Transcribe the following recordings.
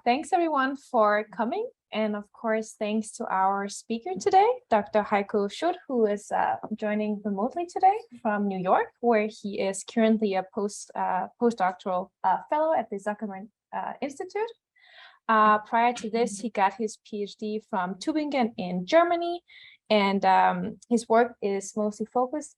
Thanks everyone for coming. And of course, thanks to our speaker today, Dr. Heiko Schütt, who is joining remotely today from New York, where he is currently a postdoctoral fellow at the Zuckerman Institute. Prior to this, he got his PhD from Tübingen in Germany, and his work is mostly focused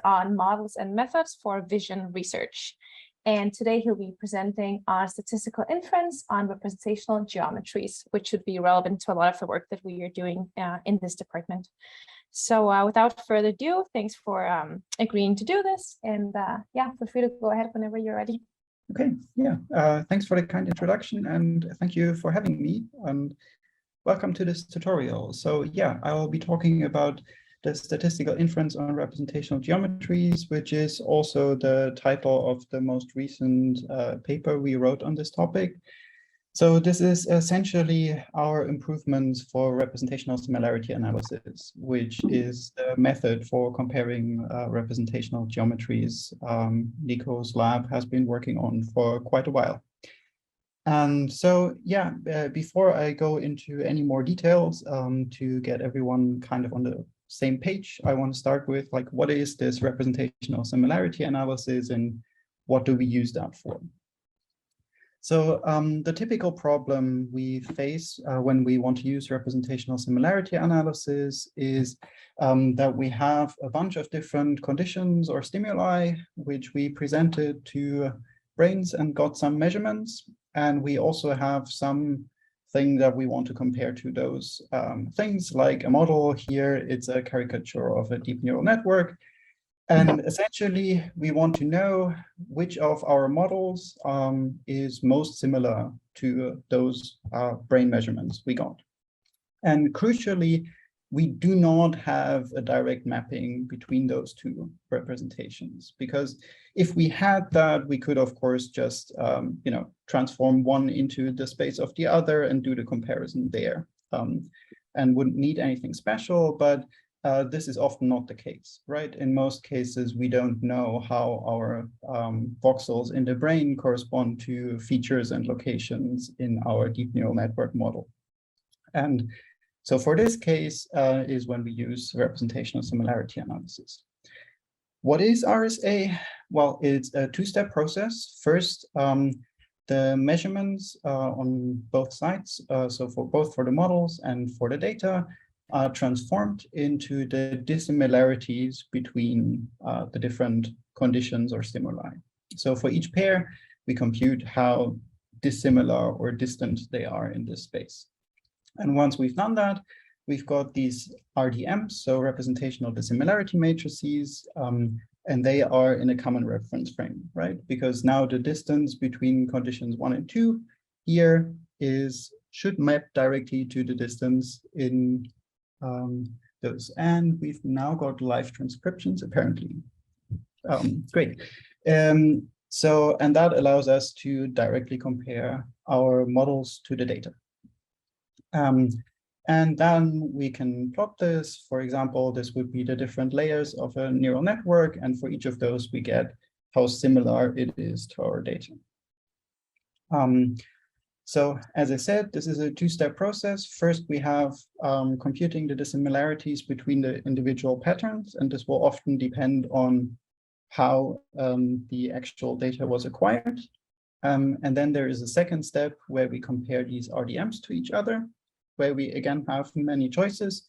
on models and methods for vision research. And today he'll be presenting on statistical inference on representational geometries, which should be relevant to a lot of the work that we are doing in this department. So without further ado, thanks for agreeing to do this. And yeah, feel free to go ahead whenever you're ready. Okay, yeah, thanks for the kind introduction, and thank you for having me, and welcome to this tutorial. So yeah, I will be talking about the statistical inference on representational geometries, which is also the title of the most recent paper we wrote on this topic. So this is essentially our improvements for representational similarity analysis, which is the method for comparing representational geometries Nico's lab has been working on for quite a while. And so, yeah, before I go into any more details to get everyone kind of on the same page, I want to start with, like, what is this representational similarity analysis and what do we use that for? So the typical problem we face when we want to use representational similarity analysis is that we have a bunch of different conditions or stimuli, which we presented to brains and got some measurements. And we also have some thing that we want to compare to those things, like a model. Here, it's a caricature of a deep neural network. And essentially, we want to know which of our models is most similar to those brain measurements we got. And crucially, we do not have a direct mapping between those two representations, because if we had that, we could, of course, just transform one into the space of the other and do the comparison there, and wouldn't need anything special. But this is often not the case, right? In most cases, we don't know how our voxels in the brain correspond to features and locations in our deep neural network model. And so for this case is when we use representational similarity analysis. What is RSA? Well, it's a two-step process. First, the measurements on both sides, so for both for the models and for the data, are transformed into the dissimilarities between the different conditions or stimuli. So for each pair, we compute how dissimilar or distant they are in this space. And once we've done that, we've got these rdms, so representational dissimilarity matrices, and they are in a common reference frame, right? Because now the distance between conditions 1 and 2 here should map directly to the distance in those. And we've now got live transcriptions, apparently. Great. And that allows us to directly compare our models to the data. And then we can plot this. For example, this would be the different layers of a neural network. And for each of those, we get how similar it is to our data. So as I said, this is a two-step process. First, we have computing the dissimilarities between the individual patterns, and this will often depend on how the actual data was acquired. And then there is a second step where we compare these RDMs to each other, where we again have many choices.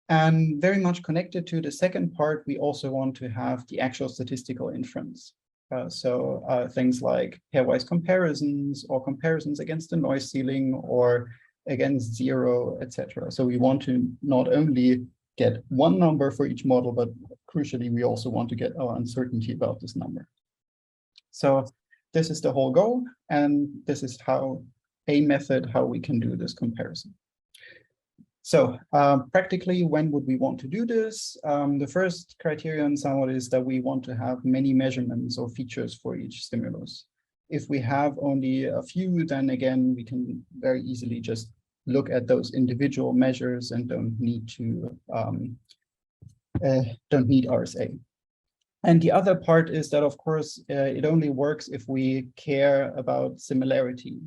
And very much connected to the second part, we also want to have the actual statistical inference. Things like pairwise comparisons or comparisons against the noise ceiling or against zero, etc. So we want to not only get one number for each model, but crucially, we also want to get our uncertainty about this number. So this is the whole goal, and this is how we can do this comparison. So practically, when would we want to do this? The first criterion somewhat is that we want to have many measurements or features for each stimulus. If we have only a few, then again, we can very easily just look at those individual measures and don't need RSA. And the other part is that, of course, it only works if we care about similarity.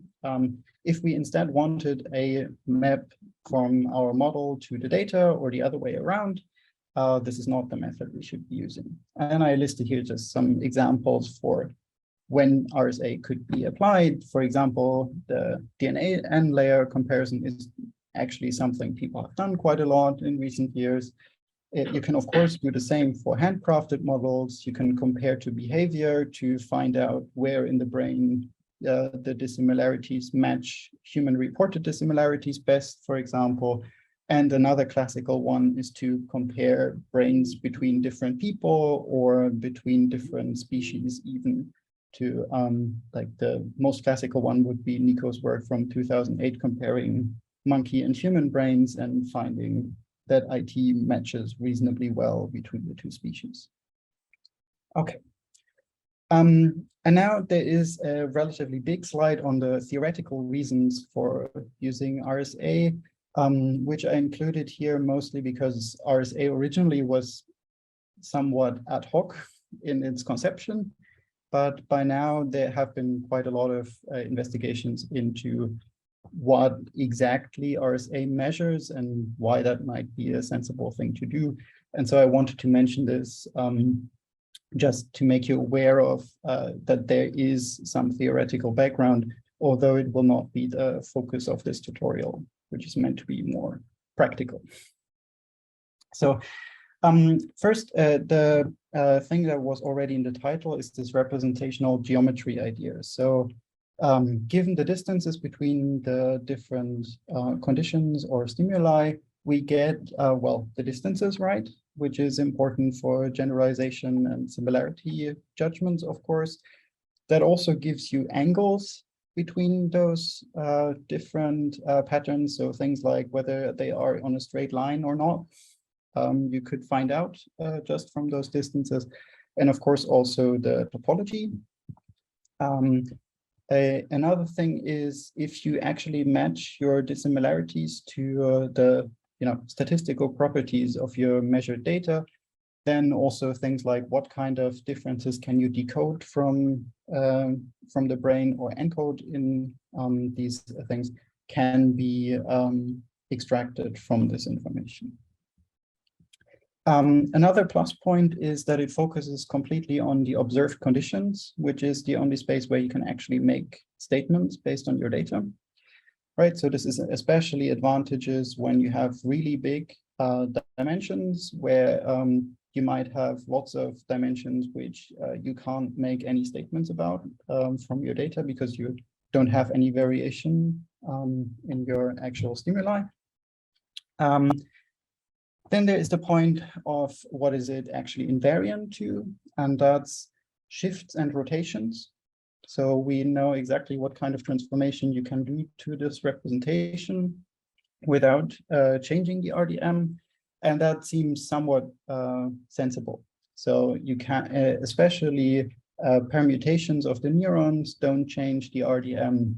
If we instead wanted a map from our model to the data or the other way around, this is not the method we should be using. And I listed here just some examples for when RSA could be applied. For example, the DNA N layer comparison is actually something people have done quite a lot in recent years. You can, of course, do the same for handcrafted models. You can compare to behavior to find out where in the brain the dissimilarities match human reported dissimilarities best, for example. And another classical one is to compare brains between different people or between different species, even to like the most classical one would be Nico's work from 2008, comparing monkey and human brains and finding that IT matches reasonably well between the two species. Okay. And now there is a relatively big slide on the theoretical reasons for using RSA, which I included here mostly because RSA originally was somewhat ad hoc in its conception, but by now there have been quite a lot of investigations into what exactly RSA measures and why that might be a sensible thing to do. And so I wanted to mention this just to make you aware of that there is some theoretical background, although it will not be the focus of this tutorial, which is meant to be more practical. So first, the thing that was already in the title is this representational geometry idea. So given the distances between the different conditions or stimuli, we get, well, the distances right, which is important for generalization and similarity judgments, of course. That also gives you angles between those different patterns. So things like whether they are on a straight line or not, you could find out just from those distances. And of course, also the topology. Another thing is if you actually match your dissimilarities to the statistical properties of your measured data, then also things like what kind of differences can you decode from the brain or encode in these things can be extracted from this information. Another plus point is that it focuses completely on the observed conditions, which is the only space where you can actually make statements based on your data, right? So this is especially advantageous when you have really big dimensions where you might have lots of dimensions which you can't make any statements about from your data because you don't have any variation in your actual stimuli. Then there is the point of what is it actually invariant to, and that's shifts and rotations. So we know exactly what kind of transformation you can do to this representation without changing the RDM, and that seems somewhat sensible. So you can, especially permutations of the neurons don't change the RDM,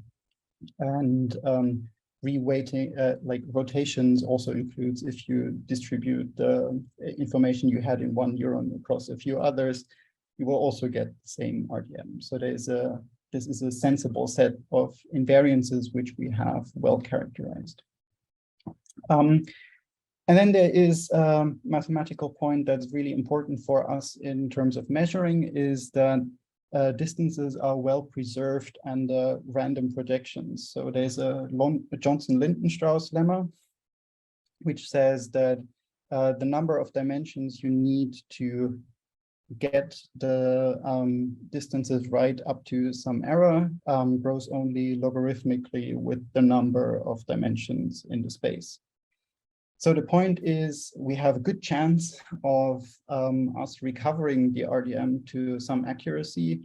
and reweighting, like rotations also includes if you distribute the information you had in one neuron across a few others, you will also get the same RDM. So this is a sensible set of invariances which we have well characterized. And then there is a mathematical point that's really important for us in terms of measuring is that distances are well preserved and random projections. So there's a Johnson-Lindenstrauss lemma, which says that the number of dimensions you need to get the distances right up to some error grows only logarithmically with the number of dimensions in the space. So the point is we have a good chance of us recovering the RDM to some accuracy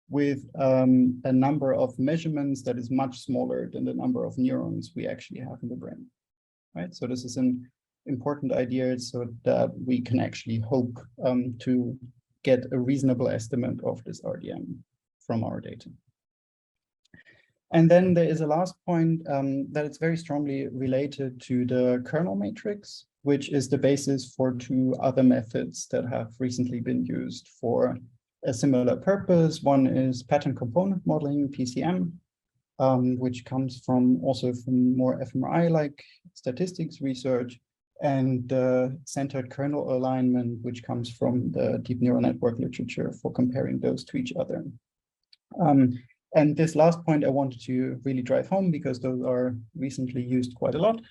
with a number of measurements that is much smaller than the number of neurons we actually have in the brain, right? So this is an important idea so that we can actually hope to get a reasonable estimate of this RDM from our data. And then there is a last point that it's very strongly related to the kernel matrix. which is the basis for two other methods that have recently been used for a similar purpose. One is pattern component modeling, PCM, which comes from also from more fMRI-like statistics research, and centered kernel alignment, which comes from the deep neural network literature for comparing those to each other. And this last point I wanted to really drive home because those are recently used quite a lot.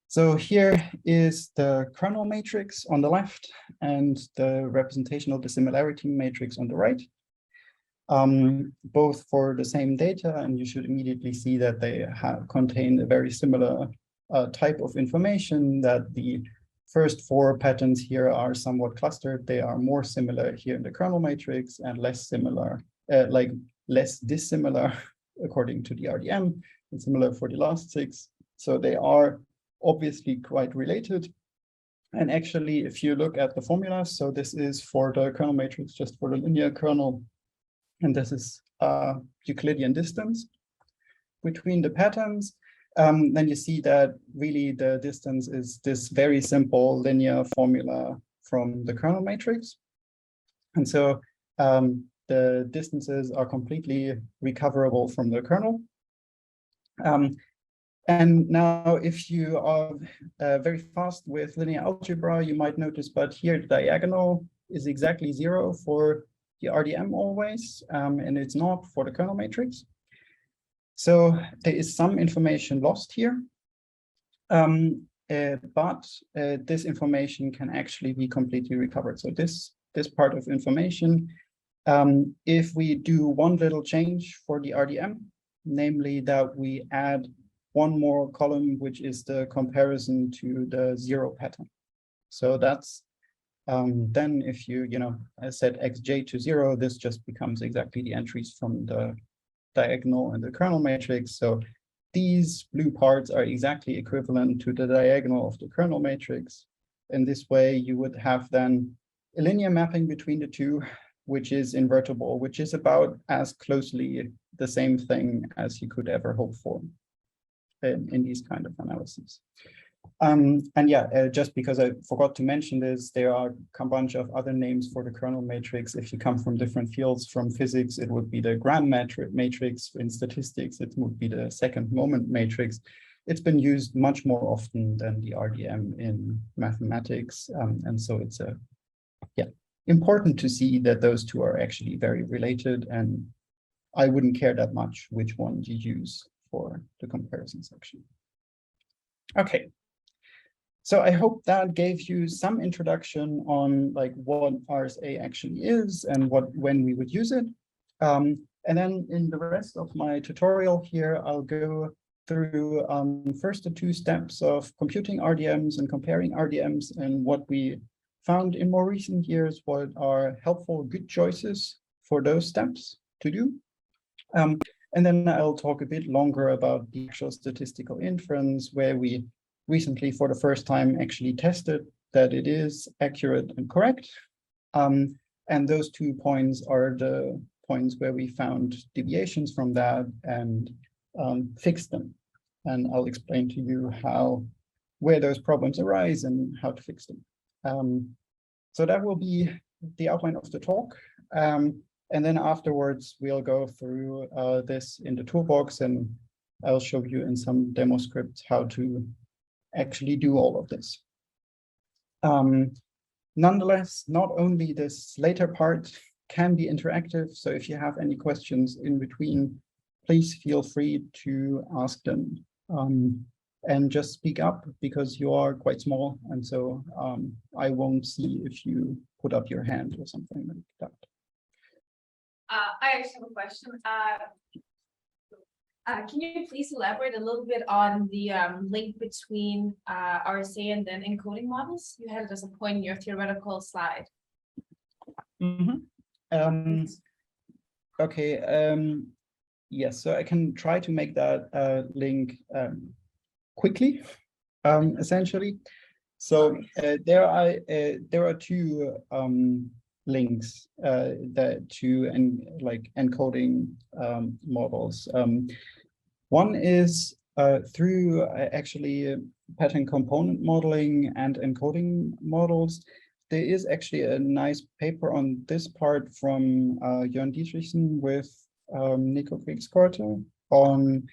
So here is the kernel matrix on the left and the representational dissimilarity matrix on the right, both for the same data, and you should immediately see that they contain a very similar type of information, that the first four patterns here are somewhat clustered. They are more similar here in the kernel matrix and less similar, less dissimilar according to the RDM, and similar for the last six. So they are obviously quite related. And actually, if you look at the formulas, so this is for the kernel matrix, just for the linear kernel, and this is Euclidean distance between the patterns. Then you see that really the distance is this very simple linear formula from the kernel matrix. And so the distances are completely recoverable from the kernel. And now if you are very fast with linear algebra, you might notice, but here the diagonal is exactly 0 for the RDM always, and it's not for the kernel matrix. So there is some information lost here, but this information can actually be completely recovered. So this part of information, if we do one little change for the RDM, namely that we add one more column, which is the comparison to the 0 pattern. So that's then if you set xj to 0, this just becomes exactly the entries from the diagonal and the kernel matrix. So these blue parts are exactly equivalent to the diagonal of the kernel matrix. In this way, you would have then a linear mapping between the two, which is invertible, which is about as closely the same thing as you could ever hope for in these kind of analyses. And yeah, just because I forgot to mention this, there are a bunch of other names for the kernel matrix. If you come from different fields, from physics, it would be the Gram matrix. In statistics, it would be the second moment matrix. It's been used much more often than the RDM in mathematics. And so it's important to see that those two are actually very related, and I wouldn't care that much which one you use for the comparison section. Okay. So I hope that gave you some introduction on like what RSA actually is and when we would use it. And then in the rest of my tutorial here, I'll go through first the two steps of computing RDMs and comparing RDMs, and what we found in more recent years, what are helpful, good choices for those steps to do. And then I'll talk a bit longer about the actual statistical inference, where we recently, for the first time, actually tested that it is accurate and correct. And those 2 points are the points where we found deviations from that and fixed them. And I'll explain to you where those problems arise and how to fix them. So that will be the outline of the talk. And then afterwards, we'll go through this in the toolbox, and I'll show you in some demo scripts how to actually do all of this. Nonetheless, not only this later part can be interactive, so if you have any questions in between, please feel free to ask them. And just speak up, because you are quite small, and so I won't see if you put up your hand or something like that. I actually have a question. Can you please elaborate a little bit on the link between RSA and then encoding models? You had it as a point in your theoretical slide. Mm-hmm. Okay. Yes, so I can try to make that link quickly, essentially. So there are two links like encoding models. One is through actually pattern component modeling and encoding models. There is actually a nice paper on this part from Jörn Dietrichsen with Nico Kriegskorte on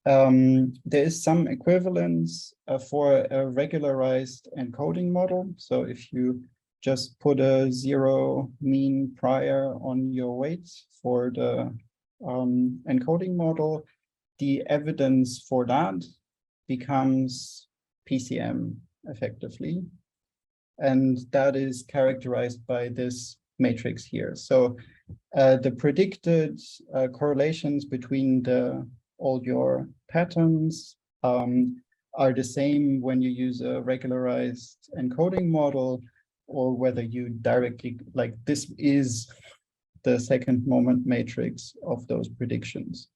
there is some equivalence for a regularized encoding model. So if you just put a 0 mean prior on your weights for the encoding model, the evidence for that becomes PCM effectively. And that is characterized by this matrix here. So the predicted correlations between all your patterns are the same when you use a regularized encoding model, or whether you directly, like this is the second moment matrix of those predictions.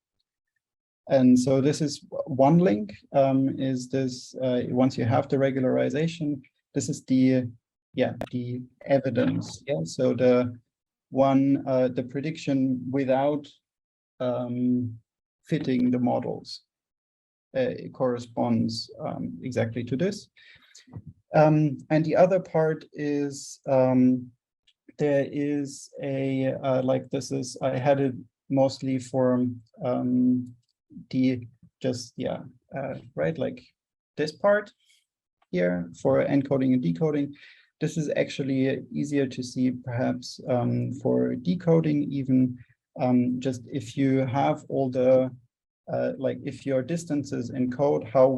And so this is one link, is this, once you have the regularization, this is the evidence. Yeah, so the one, the prediction without fitting the models corresponds exactly to this. And the other part is there is a like this is, I had it mostly for the just right, like this part here for encoding and decoding. This is actually easier to see perhaps for decoding, even just if you have all the like if your distances encode how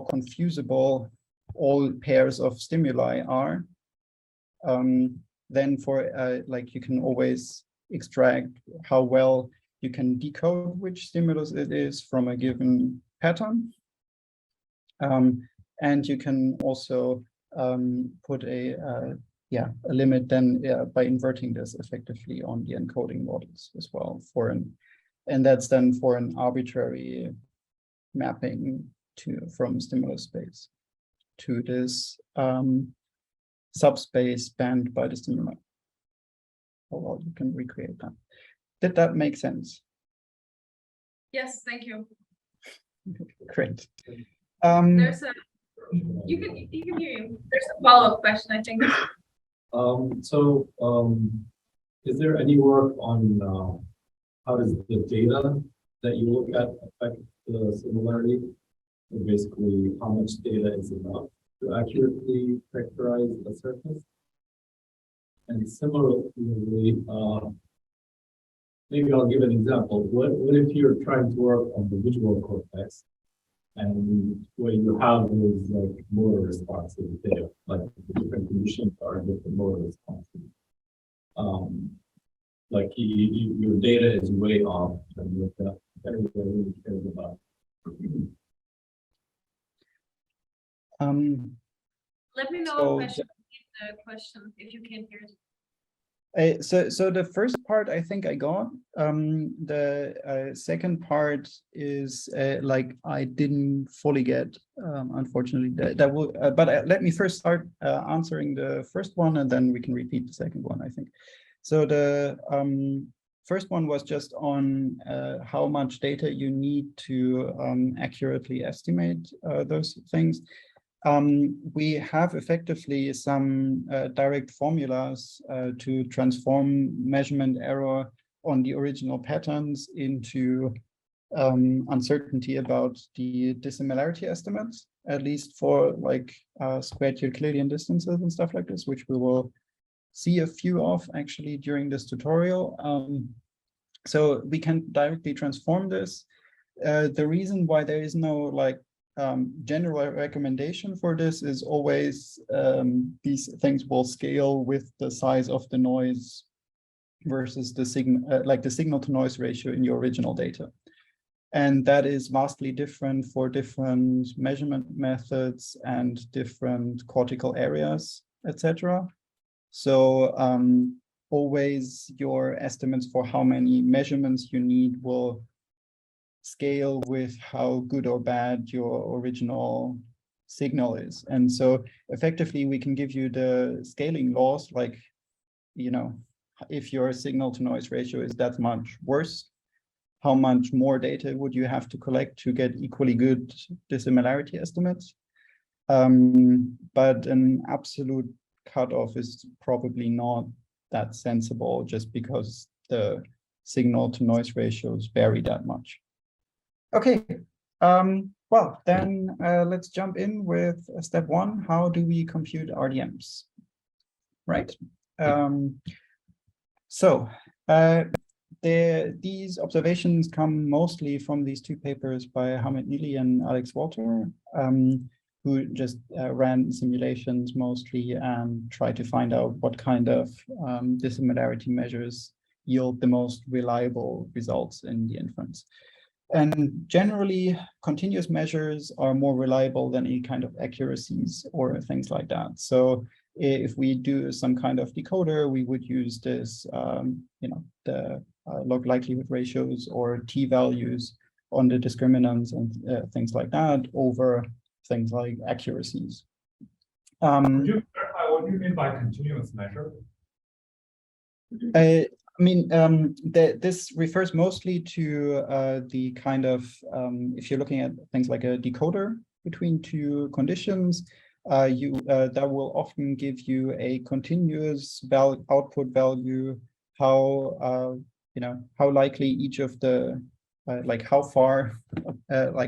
confusable all pairs of stimuli are, then for like you can always extract how well you can decode which stimulus it is from a given pattern. And you can also put a limit then by inverting this effectively on the encoding models as well for and that's then for an arbitrary mapping from stimulus space to this subspace spanned by the stimuli. Oh, well, you can recreate that. Did that make sense? Yes, thank you. Great. There's a you can hear you. There's a follow-up question, I think. Is there any work on how does the data that you look at affect the similarity? So basically, how much data is enough to accurately characterize a surface? And similarly, maybe I'll give an example. What if you're trying to work on the visual cortex, and where you have those like motor responses there, like the different conditions are different motor responses. Like your data is way off and what that everybody really cares about. Let me know if I should repeat the question if you can't hear it. So the first part I think I got. The second part is like I didn't fully get, unfortunately. That will, but let me first start answering the first one, and then we can repeat the second one, I think. So the first one was just on how much data you need to accurately estimate those things. We have effectively some direct formulas to transform measurement error on the original patterns into uncertainty about the dissimilarity estimates, at least for like squared Euclidean distances and stuff like this, which we will see a few of actually during this tutorial. So we can directly transform this. The reason why there is no like general recommendation for this is always these things will scale with the size of the noise versus the signal, like the signal to noise ratio in your original data. And that is vastly different for different measurement methods and different cortical areas, etc. So always your estimates for how many measurements you need will scale with how good or bad your original signal is. And so effectively we can give you the scaling laws, like, you know, if your signal to noise ratio is that much worse, how much more data would you have to collect to get equally good dissimilarity estimates. But an absolute cutoff is probably not that sensible just because the signal to noise ratios vary that much. Okay, well, then let's jump in with step one. How do we compute RDMs? Right. These observations come mostly from these two papers by Hamid Neely and Alex Walter, who just ran simulations mostly and tried to find out what kind of dissimilarity measures yield the most reliable results in the inference. And generally, continuous measures are more reliable than any kind of accuracies or things like that. So if we do some kind of decoder, we would use this, the log likelihood ratios or t-values on the discriminants and things like that over things like accuracies. Could you clarify what you mean by continuous measure? This refers mostly to the kind of, if you're looking at things like a decoder between two conditions, that will often give you a continuous output value, how likely each of the, how far,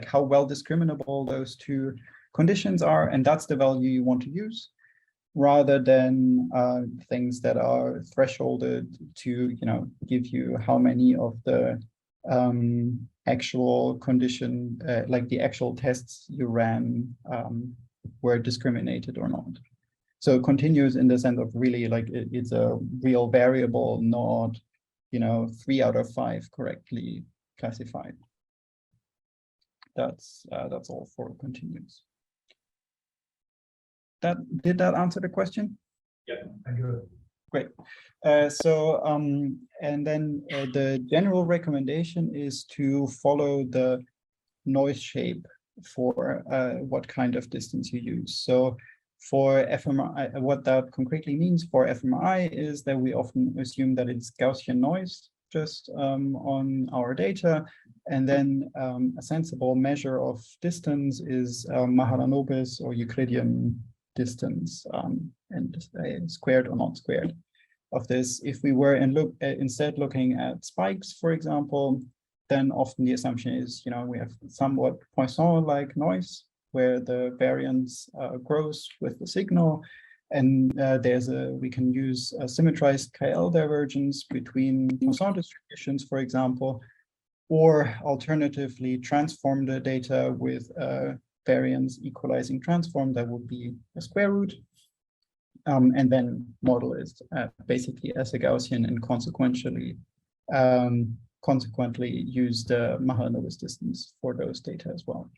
how well discriminable those two conditions are, and that's the value you want to use, rather than things that are thresholded to, give you how many of the actual condition, like the actual tests you ran were discriminated or not. So continuous in the sense of really like it's a real variable, not 3 out of 5 correctly classified. That's all for continuous. Did that answer the question? Yeah, thank you. Great. And then the general recommendation is to follow the noise shape for what kind of distance you use. So for fMRI, what that concretely means for fMRI is that we often assume that it's Gaussian noise just on our data. And then a sensible measure of distance is Mahalanobis or Euclidean distance, and squared or not squared of this. If we were instead looking at spikes, for example, then often the assumption is, we have somewhat Poisson-like noise where the variance grows with the signal, and we can use a symmetrized KL divergence between Poisson distributions, for example, or alternatively transform the data with a variance equalizing transform that would be a square root, and then model it basically as a Gaussian and consequently use the Mahalanobis distance for those data as well.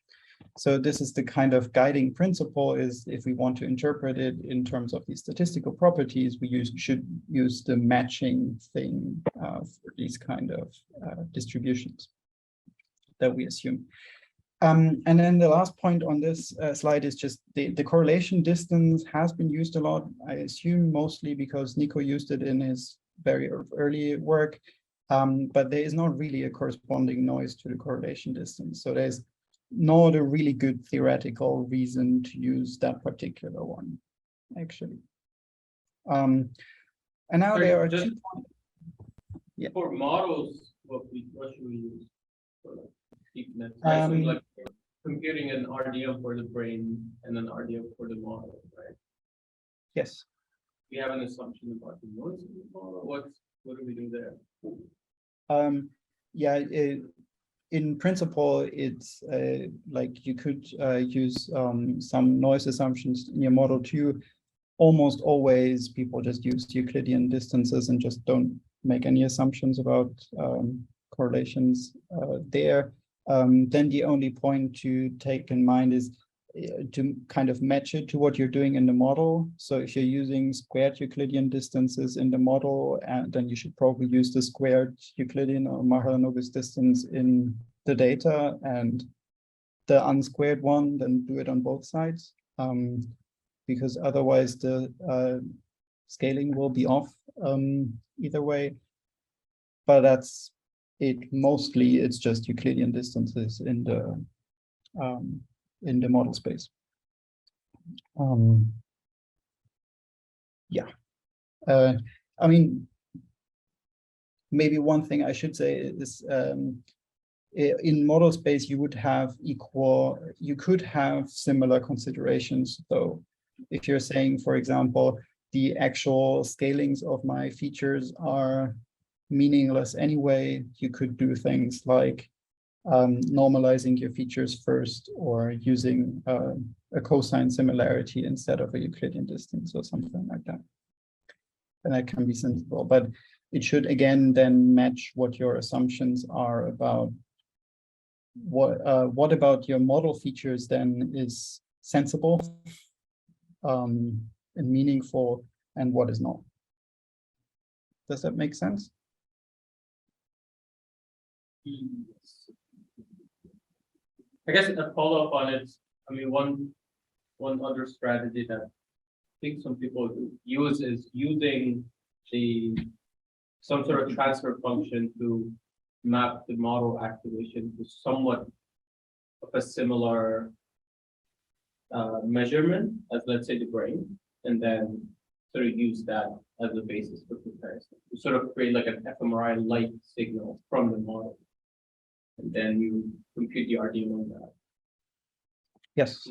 So this is the kind of guiding principle, is if we want to interpret it in terms of these statistical properties, we should use the matching thing for these kind of distributions that we assume. And then the last point on this slide is just the correlation distance has been used a lot, I assume mostly because Nico used it in his very early work, but there is not really a corresponding noise to the correlation distance. So there's not a really good theoretical reason to use that particular one, actually. And now there are two points. Yeah. For models, what should we use for like deepness? Right? So like computing an RDM for the brain and an RDM for the model, right? Yes. We have an assumption about the noise of the model. What do we do there? In principle, it's like you could use some noise assumptions in your model too. Almost always people just use Euclidean distances and just don't make any assumptions about correlations there. Then the only point to take in mind is to kind of match it to what you're doing in the model. So if you're using squared Euclidean distances in the model, then you should probably use the squared Euclidean or Mahalanobis distance in the data, and the unsquared one, then do it on both sides, because otherwise the scaling will be off either way. But that's it's just Euclidean distances in the model space. Yeah, I mean, maybe one thing I should say is in model space, you could have similar considerations. So if you're saying, for example, the actual scalings of my features are meaningless anyway, you could do things like normalizing your features first, or using a cosine similarity instead of a Euclidean distance or something like that. And that can be sensible, but it should again then match what your assumptions are about what about your model features then is sensible and meaningful, and what is not. Does that make sense? Yes. I guess a follow-up on it. I mean, one other strategy that I think some people use is using some sort of transfer function to map the model activation to somewhat of a similar measurement as, let's say, the brain, and then sort of use that as a basis for comparison. You sort of create like an fMRI light signal from the model, and then you compute the RDM on that. Yes.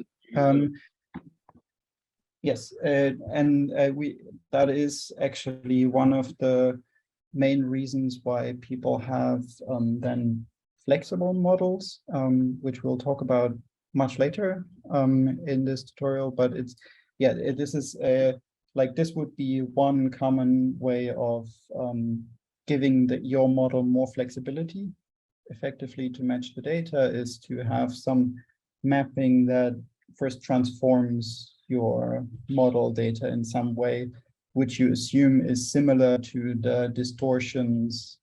Yes, and that is actually one of the main reasons why people have then flexible models, which we'll talk about much later in this tutorial. But it's, yeah, this is like, this would be one common way of giving your model more flexibility effectively to match the data, is to have some mapping that first transforms your model data in some way, which you assume is similar to the distortions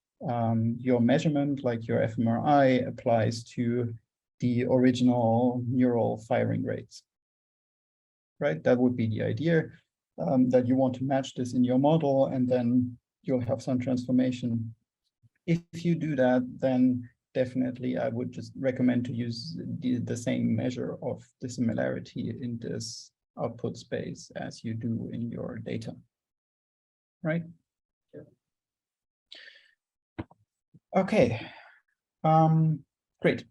your measurement, like your fMRI, applies to the original neural firing rates. Right? That would be the idea, that you want to match this in your model, and then you'll have some transformation. If you do that, then definitely I would just recommend to use the same measure of dissimilarity in this output space as you do in your data. Right? Yeah. Okay. Great.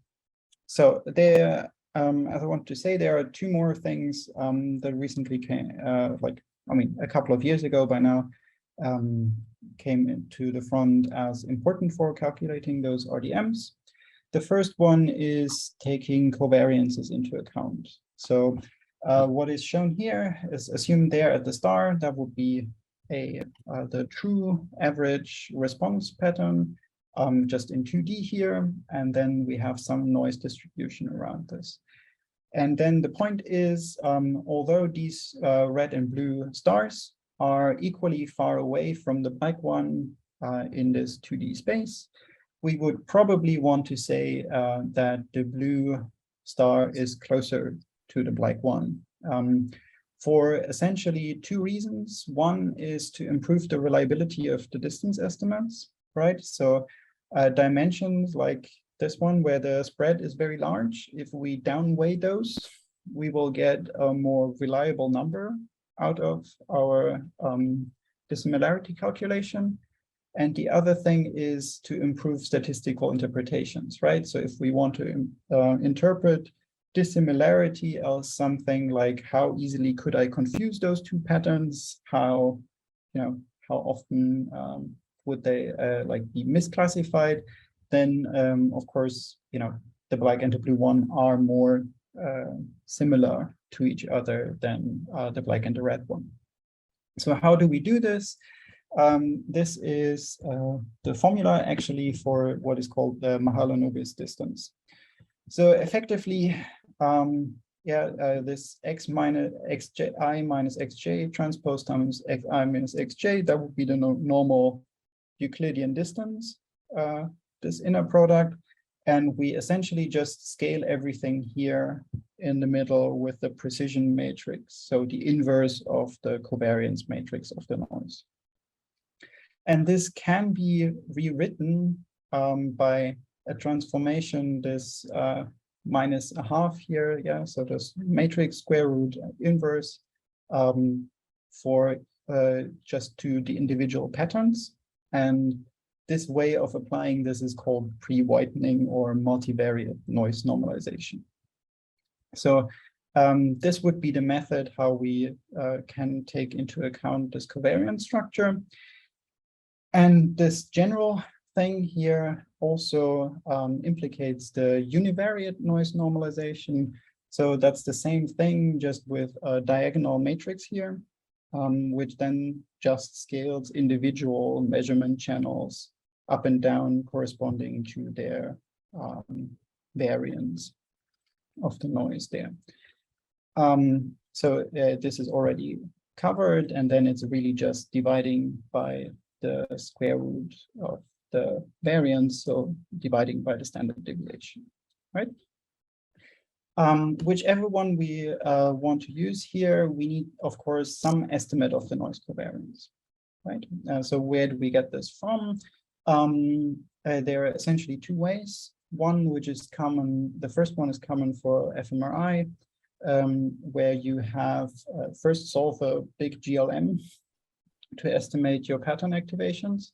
So there, as I want to say, there are two more things that recently came, a couple of years ago by now, came into the front as important for calculating those RDMs. The first one is taking covariances into account. So what is shown here is assumed there at the start, that would be the true average response pattern, just in 2D here, and then we have some noise distribution around this. And then the point is, although these red and blue stars are equally far away from the black one in this 2D space, we would probably want to say that the blue star is closer to the black one, for essentially two reasons. One is to improve the reliability of the distance estimates, right? So dimensions like this one, where the spread is very large, if we downweigh those, we will get a more reliable number out of our dissimilarity calculation. And the other thing is to improve statistical interpretations, right? So if we want to interpret dissimilarity as something like, how easily could I confuse those two patterns? How often would they be misclassified? Then of course, the black and the blue one are more similar to each other than the black and the red one. So how do we do this? This is the formula actually for what is called the Mahalanobis distance. So effectively, this x minus xj minus xj transpose times xi minus xj, that would be the normal Euclidean distance, this inner product. And we essentially just scale everything here in the middle with the precision matrix, so the inverse of the covariance matrix of the noise. And this can be rewritten by a transformation, this minus a half here, yeah, so this matrix square root inverse for just to the individual patterns. And this way of applying this is called pre-whitening or multivariate noise normalization. So this would be the method how we can take into account this covariance structure. And this general thing here also implicates the univariate noise normalization. So that's the same thing, just with a diagonal matrix here, which then just scales individual measurement channels up and down corresponding to their variance of the noise there. So this is already covered, and then it's really just dividing by the square root of the variance, so dividing by the standard deviation, right? Whichever one we want to use here, we need, of course, some estimate of the noise covariance, right? So where do we get this from? There are essentially two ways. One, which is common, the first one is common for fMRI, where you have first solve a big GLM to estimate your pattern activations.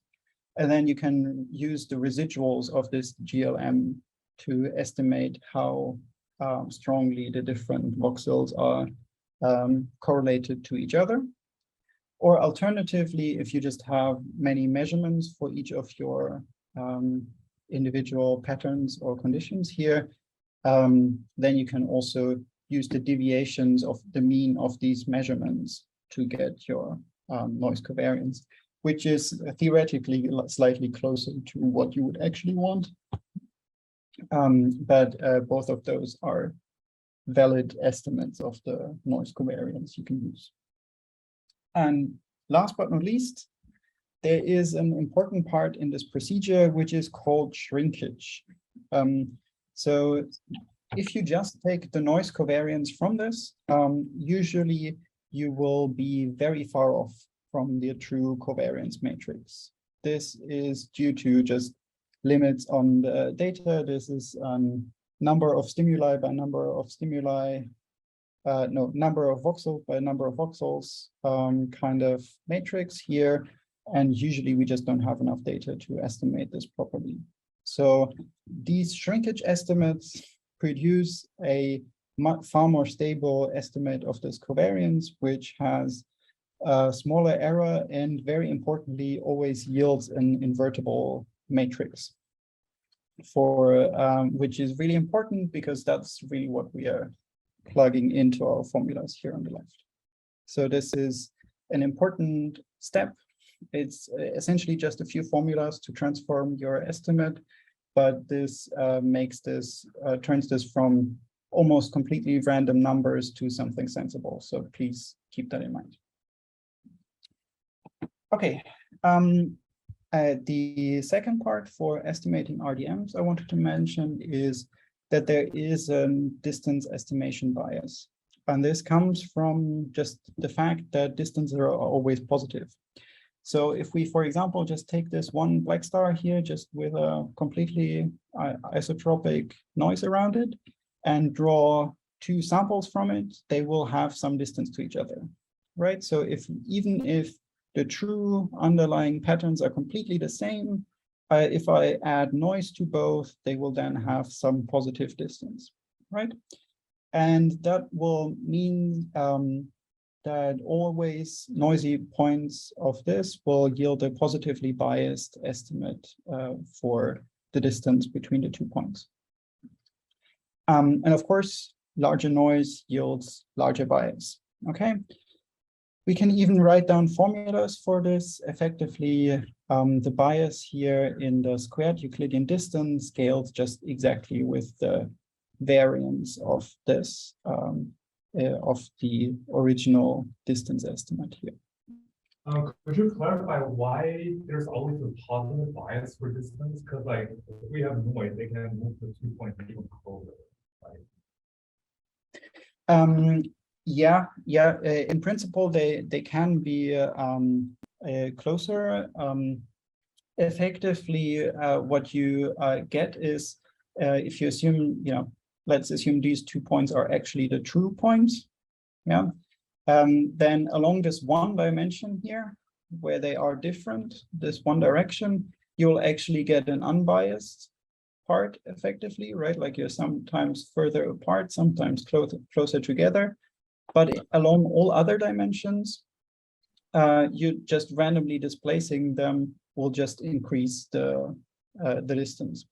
And then you can use the residuals of this GLM to estimate how strongly the different voxels are correlated to each other. Or alternatively, if you just have many measurements for each of your individual patterns or conditions here, then you can also use the deviations of the mean of these measurements to get your noise covariance, which is theoretically slightly closer to what you would actually want. But both of those are valid estimates of the noise covariance you can use. And last but not least, there is an important part in this procedure, which is called shrinkage. So if you just take the noise covariance from this, usually you will be very far off from the true covariance matrix. This is due to just limits on the data. This is number of stimuli by number of stimuli, number of voxels by number of voxels kind of matrix here. And usually we just don't have enough data to estimate this properly. So these shrinkage estimates produce a far more stable estimate of this covariance, which has a smaller error and, very importantly, always yields an invertible matrix, for which is really important because that's really what we are plugging into our formulas here on the left. So this is an important step. It's essentially just a few formulas to transform your estimate, but this makes this, turns this from almost completely random numbers to something sensible. So please keep that in mind. Okay, the second part for estimating RDMs I wanted to mention is that there is a distance estimation bias. And this comes from just the fact that distances are always positive. So if we, for example, just take this one black star here, just with a completely isotropic noise around it, and draw two samples from it, they will have some distance to each other, right? So even if the true underlying patterns are completely the same, if I add noise to both, they will then have some positive distance, right? And that will mean that always noisy points of this will yield a positively biased estimate for the distance between the 2 points. And of course, larger noise yields larger bias, okay? We can even write down formulas for this. Effectively, the bias here in the squared Euclidean distance scales just exactly with the variance of this, of the original distance estimate here. Could you clarify why there's always a positive bias for distance? Because like if we have noise, they can move the 2 points even closer, right? Yeah. In principle, they can be closer. effectively, what you get is, if you assume, let's assume these 2 points are actually the true points, yeah, then along this one dimension here, where they are different, this one direction, you'll actually get an unbiased part effectively, right? Like you're sometimes further apart, sometimes closer together, but along all other dimensions, you just randomly displacing them will just increase the distance.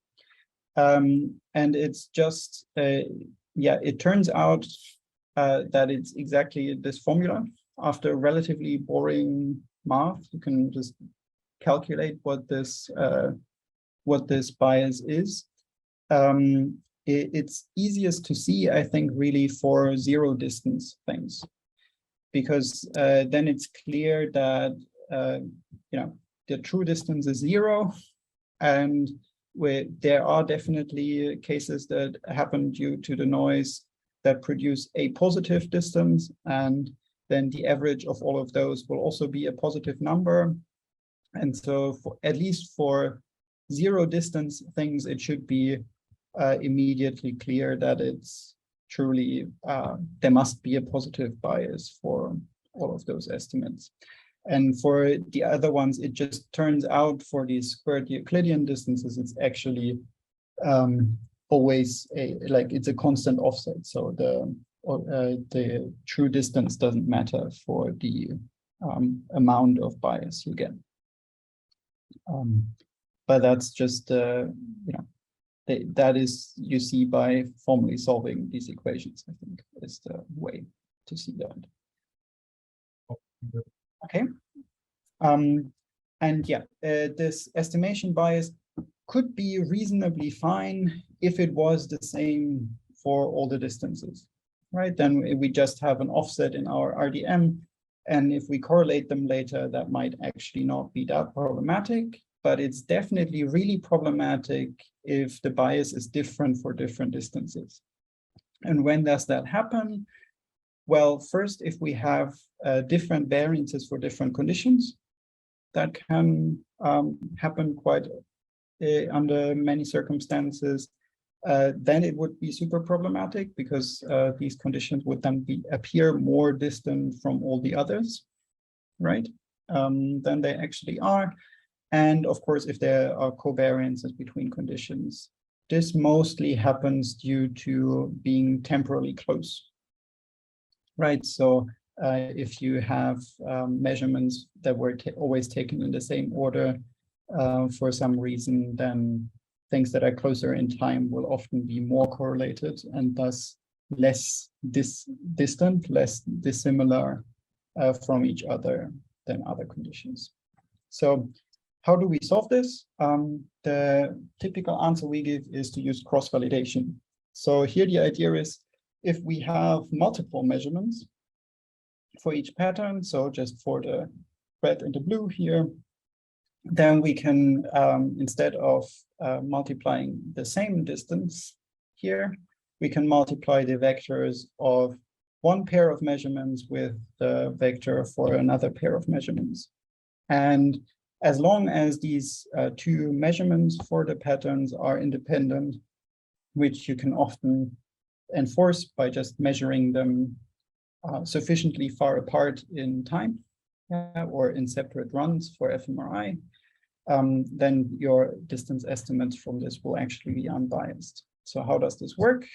And it's just, yeah, it turns out that it's exactly this formula. After relatively boring math, you can just calculate what this bias is. It's easiest to see, I think, really for zero distance things, because then it's clear that the true distance is 0, and there are definitely cases that happen due to the noise that produce a positive distance, and then the average of all of those will also be a positive number. And so at least for zero distance things, it should be immediately clear that it's truly, there must be a positive bias for all of those estimates. And for the other ones, it just turns out for these squared Euclidean distances, it's actually always it's a constant offset. So the true distance doesn't matter for the amount of bias you get. But that's just, that is, you see by formally solving these equations, I think, is the way to see that. Okay. And yeah, this estimation bias could be reasonably fine if it was the same for all the distances, right? Then we just have an offset in our RDM, and if we correlate them later, that might actually not be that problematic, but it's definitely really problematic if the bias is different for different distances. And when does that happen? Well, first, if we have different variances for different conditions, that can happen quite under many circumstances. Then it would be super problematic because these conditions would then appear more distant from all the others, right? Than they actually are. And of course, if there are covariances between conditions, this mostly happens due to being temporally close, right? So if you have measurements that were always taken in the same order for some reason, then things that are closer in time will often be more correlated and thus less distant, less dissimilar from each other than other conditions. So how do we solve this? The typical answer we give is to use cross-validation. So here the idea is, if we have multiple measurements for each pattern, so just for the red and the blue here, then we can, instead of multiplying the same distance here, we can multiply the vectors of one pair of measurements with the vector for another pair of measurements. And as long as these two measurements for the patterns are independent, which you can often enforce by just measuring them sufficiently far apart in time, or in separate runs for fMRI, then your distance estimates from this will actually be unbiased. So how does this work?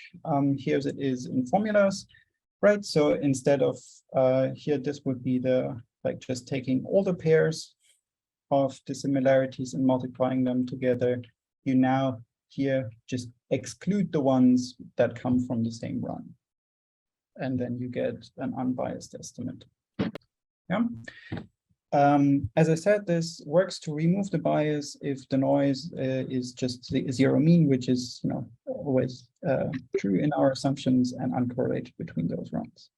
Here it is in formulas, right? So instead of here, this would be the, just taking all the pairs of dissimilarities and multiplying them together. You now here just exclude the ones that come from the same run. And then you get an unbiased estimate. Yeah. As I said, this works to remove the bias if the noise is just zero mean, which is always true in our assumptions and uncorrelated between those runs.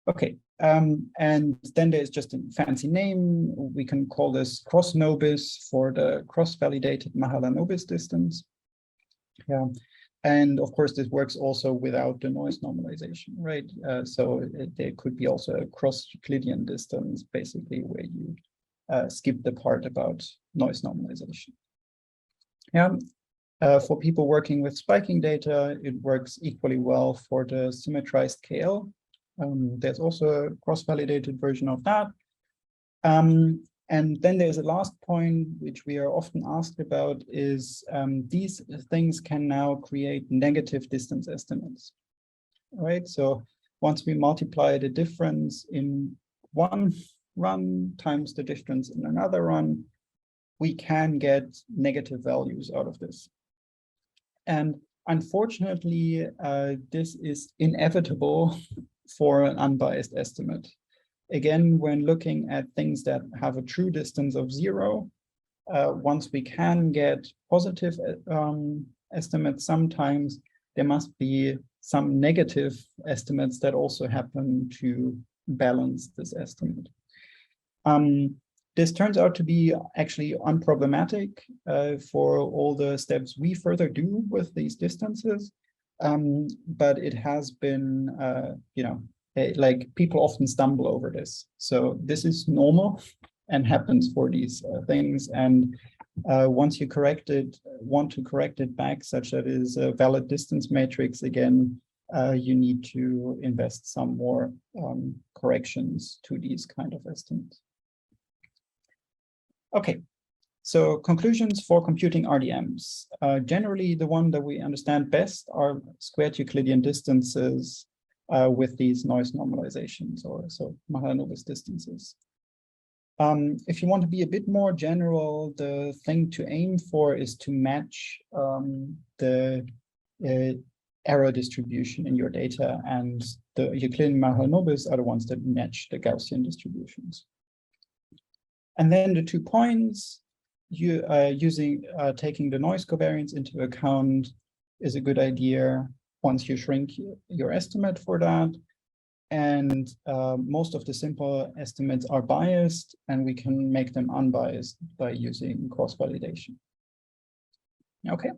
Okay, and then there's just a fancy name. We can call this cross-nobis for the cross-validated Mahalanobis distance. Yeah. And of course, this works also without the noise normalization, right? So there could be also a cross-Euclidean distance, basically, where you skip the part about noise normalization. Yeah. For people working with spiking data, it works equally well for the symmetrized KL. There's also a cross-validated version of that. And then there's a last point, which we are often asked about, is these things can now create negative distance estimates, right? So once we multiply the difference in one run times the difference in another run, we can get negative values out of this. And unfortunately, this is inevitable for an unbiased estimate. Again, when looking at things that have a true distance of 0, once we can get positive estimates, sometimes there must be some negative estimates that also happen to balance this estimate. This turns out to be actually unproblematic for all the steps we further do with these distances, but it has been, like people often stumble over this. So this is normal and happens for these things. And once you want to correct it back such that it is a valid distance matrix, again, you need to invest some more corrections to these kind of estimates. Okay, so conclusions for computing RDMs. Generally, the one that we understand best are squared Euclidean distances with these noise normalizations, or so Mahalanobis distances. If you want to be a bit more general, the thing to aim for is to match the error distribution in your data, and the Euclidean Mahalanobis are the ones that match the Gaussian distributions. And then the 2 points, taking the noise covariance into account is a good idea once you shrink your estimate for that. And most of the simple estimates are biased, and we can make them unbiased by using cross-validation. Okay.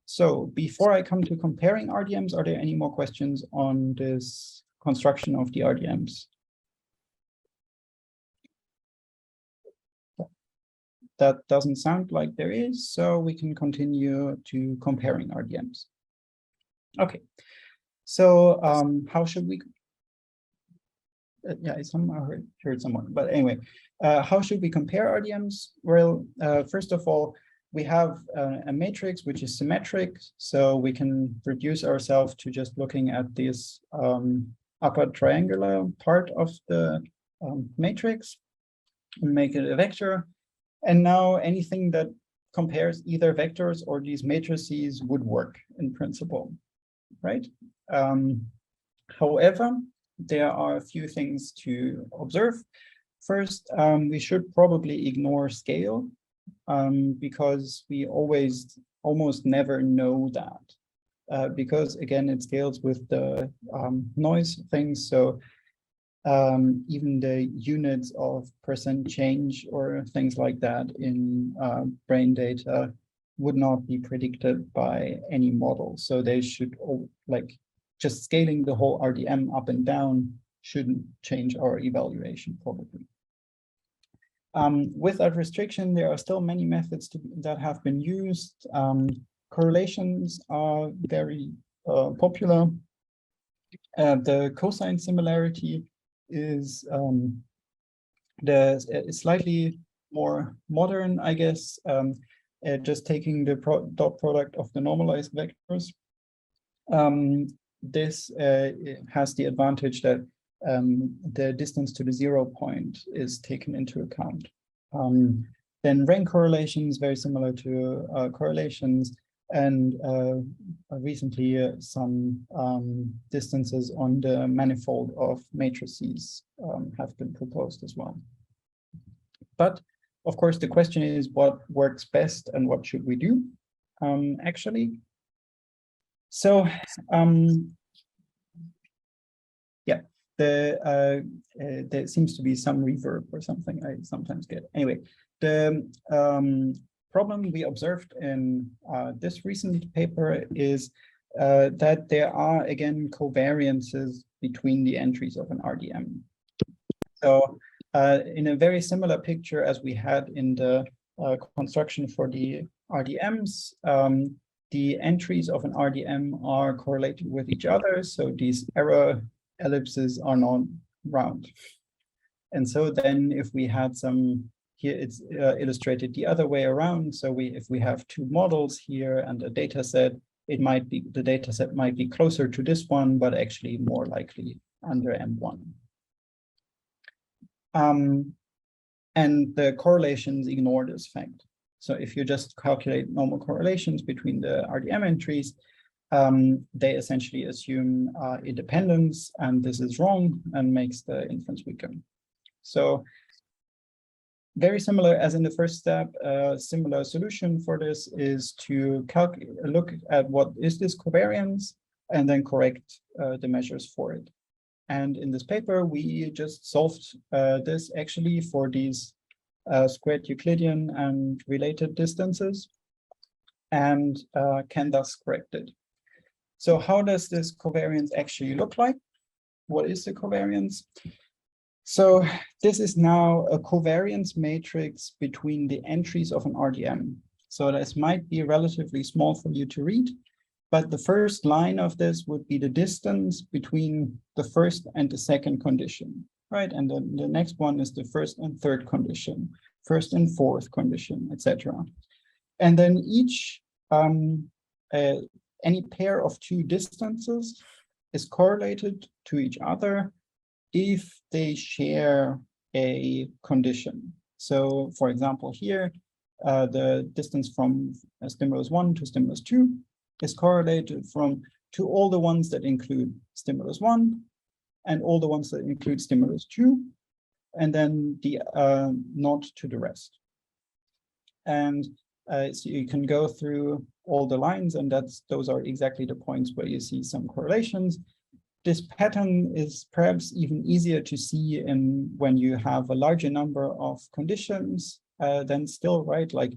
So before I come to comparing RDMs, are there any more questions on this construction of the RDMs? That doesn't sound like there is, so we can continue to comparing RDMs. Okay, so how should we? Yeah, I somehow heard someone, but anyway, how should we compare RDMs? Well, first of all, we have a matrix which is symmetric, so we can reduce ourselves to just looking at this upper triangular part of the matrix and make it a vector. And now anything that compares either vectors or these matrices would work in principle, right? However, there are a few things to observe. First, we should probably ignore scale because we almost never know that because again, it scales with the noise things. So even the units of percent change or things like that in brain data would not be predicted by any model. So they should, like, just scaling the whole RDM up and down shouldn't change our evaluation probably. With that restriction, there are still many methods that have been used. Correlations are very popular. The cosine similarity is slightly more modern, I guess, just taking the dot product of the normalized vectors. This has the advantage that the distance to the 0 point is taken into account. Then rank correlations, very similar to correlations, and recently some distances on the manifold of matrices have been proposed as well. But of course, the question is what works best and what should we do actually? So yeah, there seems to be some reverb or something I sometimes get. Anyway, the problem we observed in this recent paper is that there are, again, covariances between the entries of an RDM. So in a very similar picture as we had in the construction for the RDMs. The entries of an RDM are correlated with each other, so these error ellipses are not round. And so then if we had some, here it's illustrated the other way around. So if we have two models here and a data set, it might be, the data set might be closer to this one, but actually more likely under M1. And the correlations ignore this fact. So if you just calculate normal correlations between the RDM entries, they essentially assume independence, and this is wrong and makes the inference weaker. So very similar as in the first step, a similar solution for this is to look at what is this covariance and then correct the measures for it. And in this paper, we just solved this actually for these squared Euclidean and related distances, and can thus correct it. So how does this covariance actually look like? What is the covariance? So this is now a covariance matrix between the entries of an RDM. So this might be relatively small for you to read, but the first line of this would be the distance between the first and the second condition, right? And then the next one is the first and third condition, first and fourth condition, etc. And then each, any pair of two distances is correlated to each other if they share a condition. So for example, here, the distance from stimulus 1 to stimulus 2 is correlated to all the ones that include stimulus 1 and all the ones that include stimulus 2, and then the not to the rest. And so you can go through all the lines, and those are exactly the points where you see some correlations. This pattern is perhaps even easier to see when you have a larger number of conditions than still, right? Like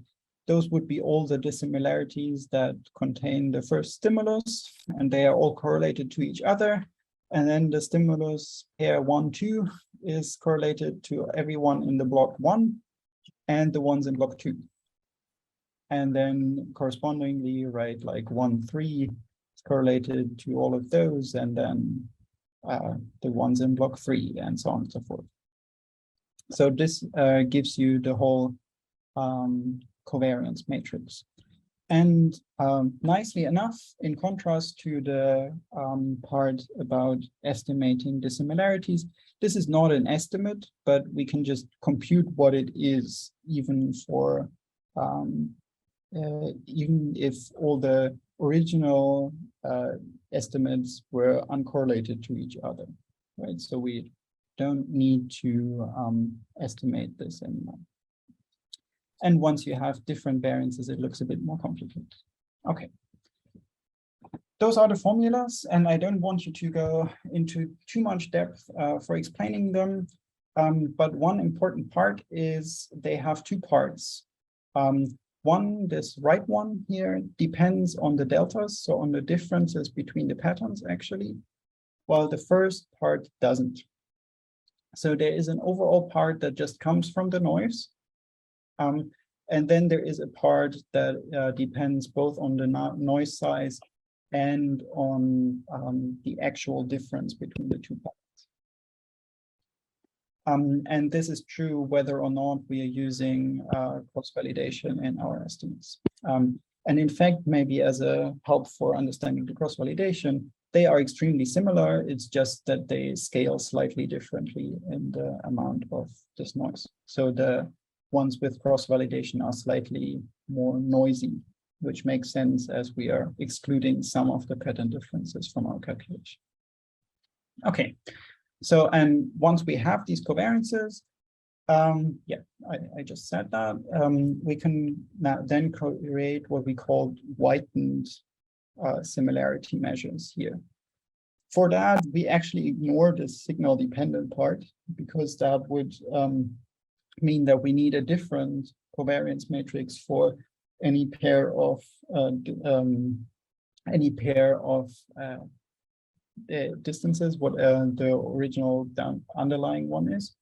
those would be all the dissimilarities that contain the first stimulus, and they are all correlated to each other. And then the stimulus pair 1, 2 is correlated to everyone in the block 1 and the ones in block 2. And then correspondingly, right, like 1, 3 is correlated to all of those, and then the ones in block 3, and so on and so forth. So this gives you the whole covariance matrix. And nicely enough, in contrast to the part about estimating dissimilarities, this is not an estimate, but we can just compute what it is, even for even if all the original estimates were uncorrelated to each other, right? So we don't need to estimate this anymore. And once you have different variances, it looks a bit more complicated. Okay. Those are the formulas, and I don't want you to go into too much depth for explaining them. But one important part is they have two parts. One, this right one here, depends on the deltas, so on the differences between the patterns actually, while the first part doesn't. So there is an overall part that just comes from the noise. And then there is a part that depends both on the noise size and on the actual difference between the two patterns. And this is true whether or not we are using cross-validation in our estimates. And in fact, maybe as a help for understanding the cross-validation, they are extremely similar. It's just that they scale slightly differently in the amount of this noise. So the ones with cross-validation are slightly more noisy, which makes sense as we are excluding some of the pattern differences from our calculation. Okay. So, and once we have these covariances, yeah, I just said that, we can now then create what we call whitened similarity measures here. For that, we actually ignore the signal dependent part, because that would mean that we need a different covariance matrix for any pair of distances, what the original underlying one is.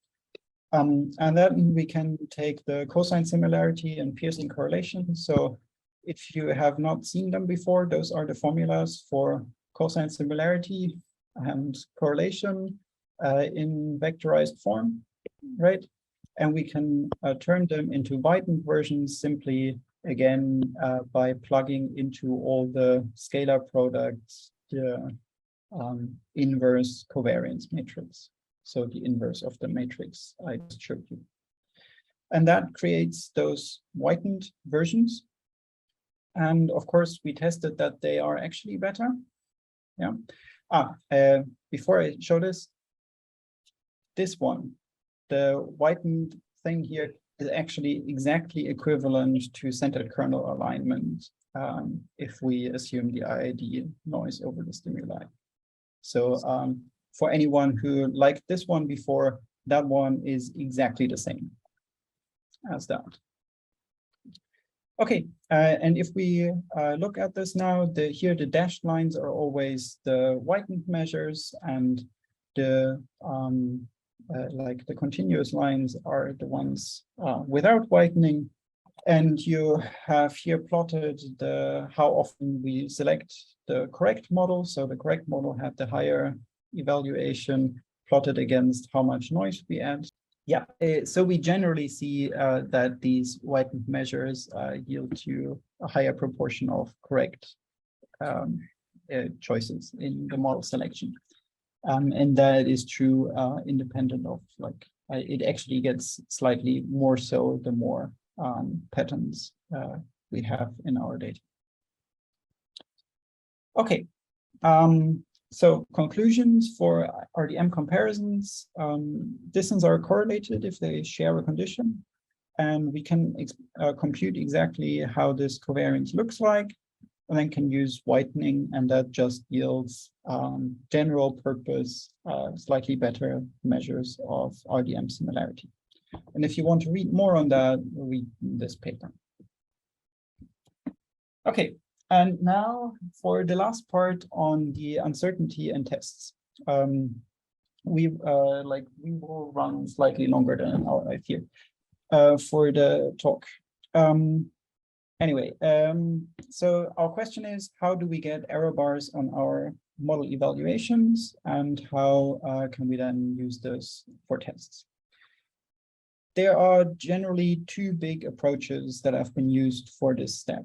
And then we can take the cosine similarity and Pearson correlation. So if you have not seen them before, those are the formulas for cosine similarity and correlation in vectorized form, right? And we can turn them into whitened versions simply, again, by plugging into all the scalar products, the inverse covariance matrix. So the inverse of the matrix I just showed you. And that creates those whitened versions. And of course, we tested that they are actually better. Yeah. Before I show this one, the whitened thing here is actually exactly equivalent to centered kernel alignment if we assume the IID noise over the stimuli. So for anyone who liked this one before, that one is exactly the same as that. Okay, and if we look at this now, here the dashed lines are always the whitened measures, and the like the continuous lines are the ones without whitening. And you have here plotted how often we select the correct model. So the correct model had the higher evaluation plotted against how much noise we add. Yeah, so we generally see that these whitened measures yield to a higher proportion of correct choices in the model selection. And that is true independent of, like, it actually gets slightly more so the more patterns we have in our data. Okay, so conclusions for RDM comparisons. Distance are correlated if they share a condition, and we can compute exactly how this covariance looks like, and then can use whitening, and that just yields general purpose, slightly better measures of RDM similarity. And if you want to read more on that, read this paper. Okay, and now for the last part on the uncertainty and tests. We will run slightly longer than an hour, I fear, for the talk. Anyway, so our question is, how do we get error bars on our model evaluations, and how can we then use those for tests? There are generally two big approaches that have been used for this step.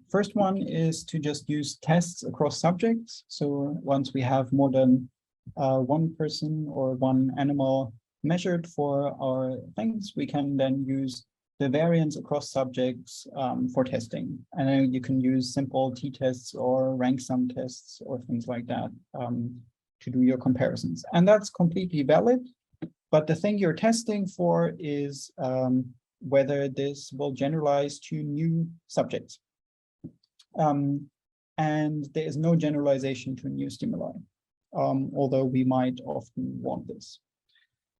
First one is to just use tests across subjects. So once we have more than one person or one animal measured for our things, we can then use the variance across subjects for testing. And then you can use simple t-tests or rank sum tests or things like that to do your comparisons. And that's completely valid. But the thing you're testing for is whether this will generalize to new subjects. And there is no generalization to new stimuli, although we might often want this.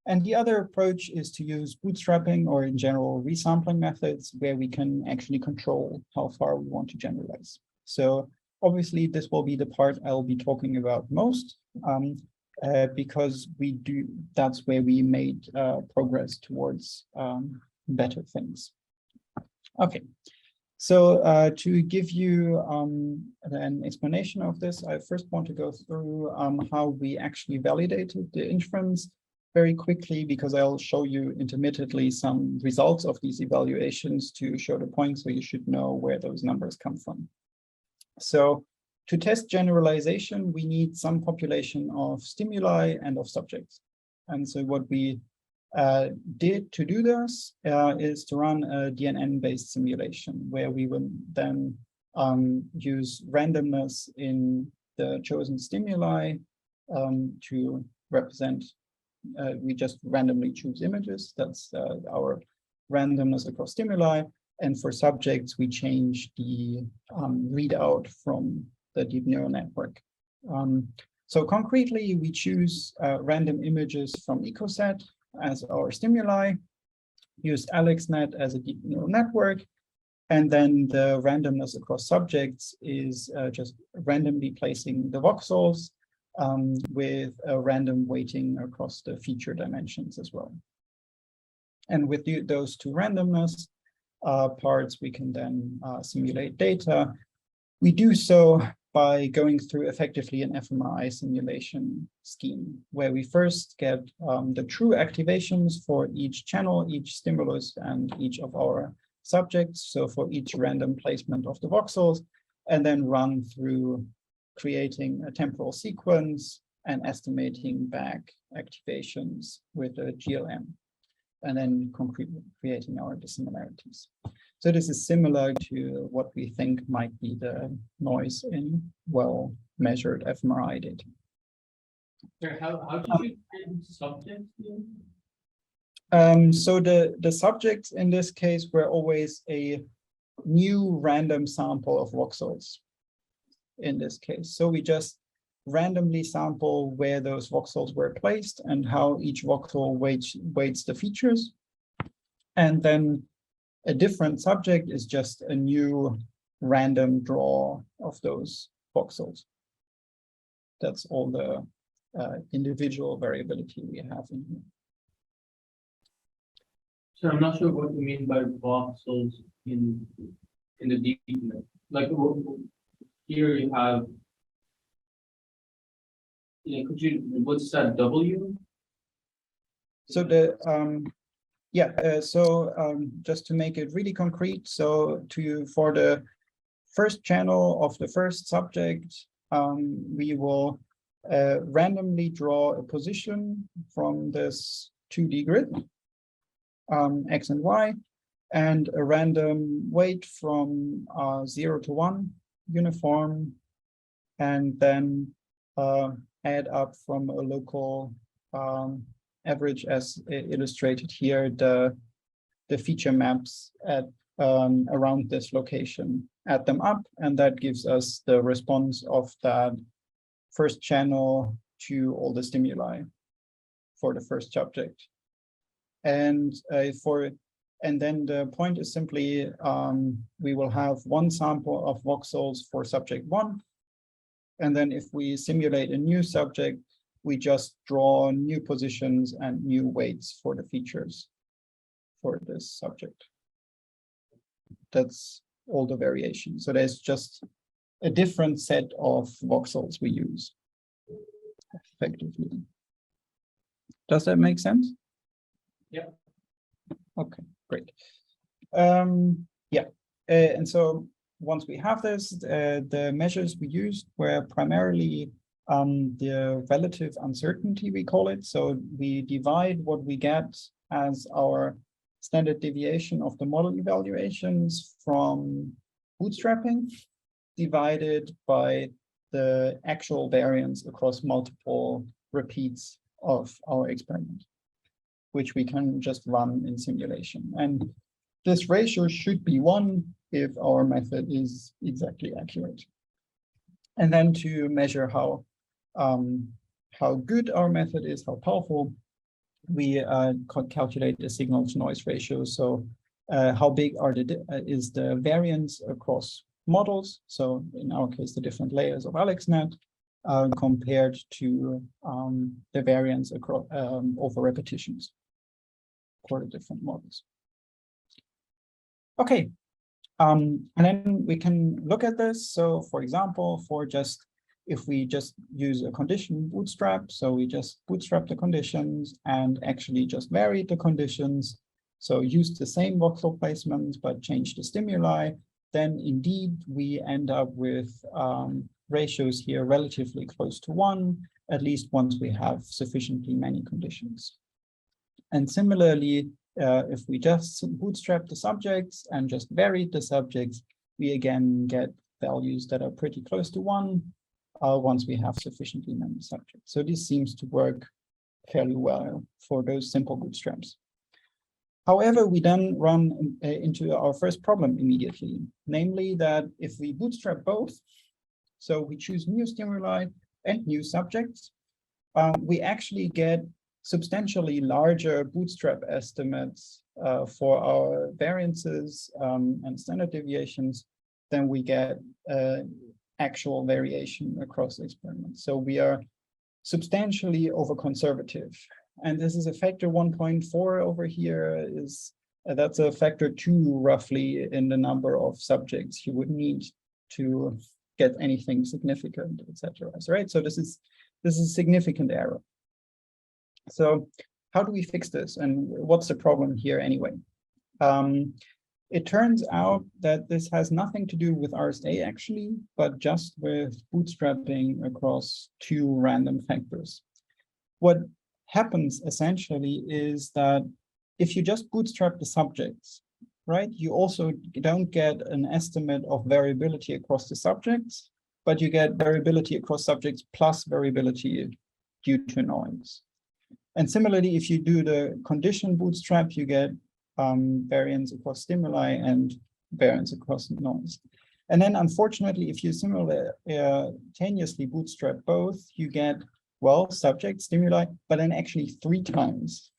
And the other approach is to use bootstrapping, or in general resampling methods, where we can actually control how far we want to generalize. So obviously this will be the part I'll be talking about most, because that's where we made progress towards better things. Okay, so to give you an explanation of this, I first want to go through how we actually validated the inference very quickly, because I'll show you intermittently some results of these evaluations to show the point, so you should know where those numbers come from. So to test generalization, we need some population of stimuli and of subjects. And so what we did to do this is to run a DNN-based simulation, where we would then use randomness in the chosen stimuli to represent. We just randomly choose images. That's our randomness across stimuli. And for subjects, we change the readout from the deep neural network. So concretely, we choose random images from EcoSet as our stimuli, use AlexNet as a deep neural network, and then the randomness across subjects is just randomly placing the voxels with a random weighting across the feature dimensions as well. And with those two randomness parts, we can then simulate data. We do so by going through effectively an fMRI simulation scheme, where we first get the true activations for each channel, each stimulus, and each of our subjects. So for each random placement of the voxels, and then run through creating a temporal sequence and estimating back activations with a GLM, and then concretely creating our dissimilarities. So this is similar to what we think might be the noise in well-measured fMRI data. How did you get subjects here? So the subjects in this case were always a new random sample of voxels in this case. So we just randomly sample where those voxels were placed and how each voxel weights the features. And then a different subject is just a new random draw of those voxels. That's all the individual variability we have in here. So I'm not sure what you mean by voxels in the deep net. Like here you have, what's that W? So just to make it really concrete, so for the first channel of the first subject, we will randomly draw a position from this 2D grid, X and Y, and a random weight from 0 to 1 uniform, and then add up from a local average as illustrated here, the feature maps at around this location, add them up, and that gives us the response of that first channel to all the stimuli for the first subject. And then the point is simply we will have one sample of voxels for subject 1, and then if we simulate a new subject, we just draw new positions and new weights for the features for this subject. That's all the variation. So there's just a different set of voxels we use effectively. Does that make sense? Yeah. Okay, great. And so once we have this, the measures we used were primarily the relative uncertainty, we call it. So we divide what we get as our standard deviation of the model evaluations from bootstrapping, divided by the actual variance across multiple repeats of our experiment, which we can just run in simulation. And this ratio should be 1 if our method is exactly accurate. And then to measure how good our method is, how powerful, we calculate the signal to noise ratio. So how big is the variance across models? So in our case, the different layers of AlexNet compared to the variance across over repetitions for the different models. Okay, and then we can look at this. So for example, if we just use a condition bootstrap, so we just bootstrap the conditions and actually just vary the conditions. So use the same voxel placements, but change the stimuli, then indeed we end up with ratios here relatively close to 1, at least once we have sufficiently many conditions. And similarly, if we just bootstrap the subjects and just vary the subjects, we again get values that are pretty close to 1 once we have sufficiently many subjects. So this seems to work fairly well for those simple bootstraps. However, we then run into our first problem immediately, namely that if we bootstrap both, so we choose new stimuli and new subjects, we actually get substantially larger bootstrap estimates for our variances and standard deviations than we get actual variation across experiments. So we are substantially over conservative. And this is a factor 1.4 over here is, that's a factor 2 roughly in the number of subjects you would need to get anything significant, etc. Right? So this is a significant error. So how do we fix this? And what's the problem here anyway? It turns out that this has nothing to do with RSA actually, but just with bootstrapping across 2 random factors. What happens essentially is that if you just bootstrap the subjects, right, you also don't get an estimate of variability across the subjects, but you get variability across subjects plus variability due to noise. And similarly, if you do the condition bootstrap, you get variance across stimuli and variance across noise. And then unfortunately, if you simultaneously bootstrap both, you get, well, subject, stimuli, but then actually 3 times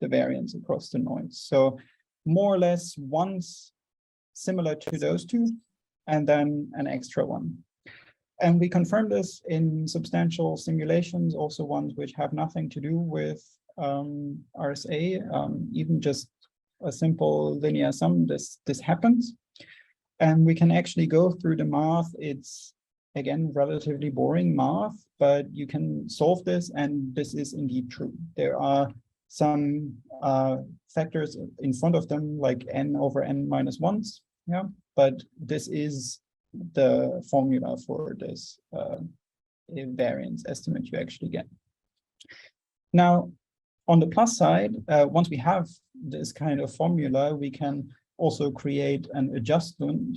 the variance across the noise. So more or less once similar to those 2, and then an extra one. And we confirm this in substantial simulations, also ones which have nothing to do with RSA, even just a simple linear sum, this happens. And we can actually go through the math. It's, again, relatively boring math, but you can solve this, and this is indeed true. There are some factors in front of them, like n over n minus 1s, yeah, but this is the formula for this variance estimate you actually get. Now, on the plus side, once we have this kind of formula, we can also create an adjustment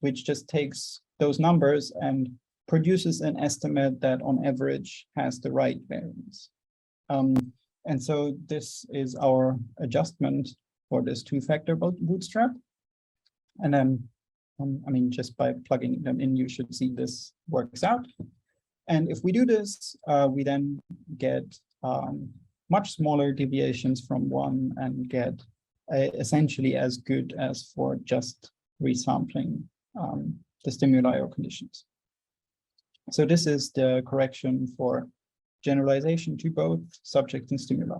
which just takes those numbers and produces an estimate that on average has the right variance. And so this is our adjustment for this 2-factor bootstrap. And then, I mean, just by plugging them in, you should see this works out. And if we do this, we then get much smaller deviations from 1 and get essentially as good as for just resampling the stimuli or conditions. So this is the correction for generalization to both subject and stimuli.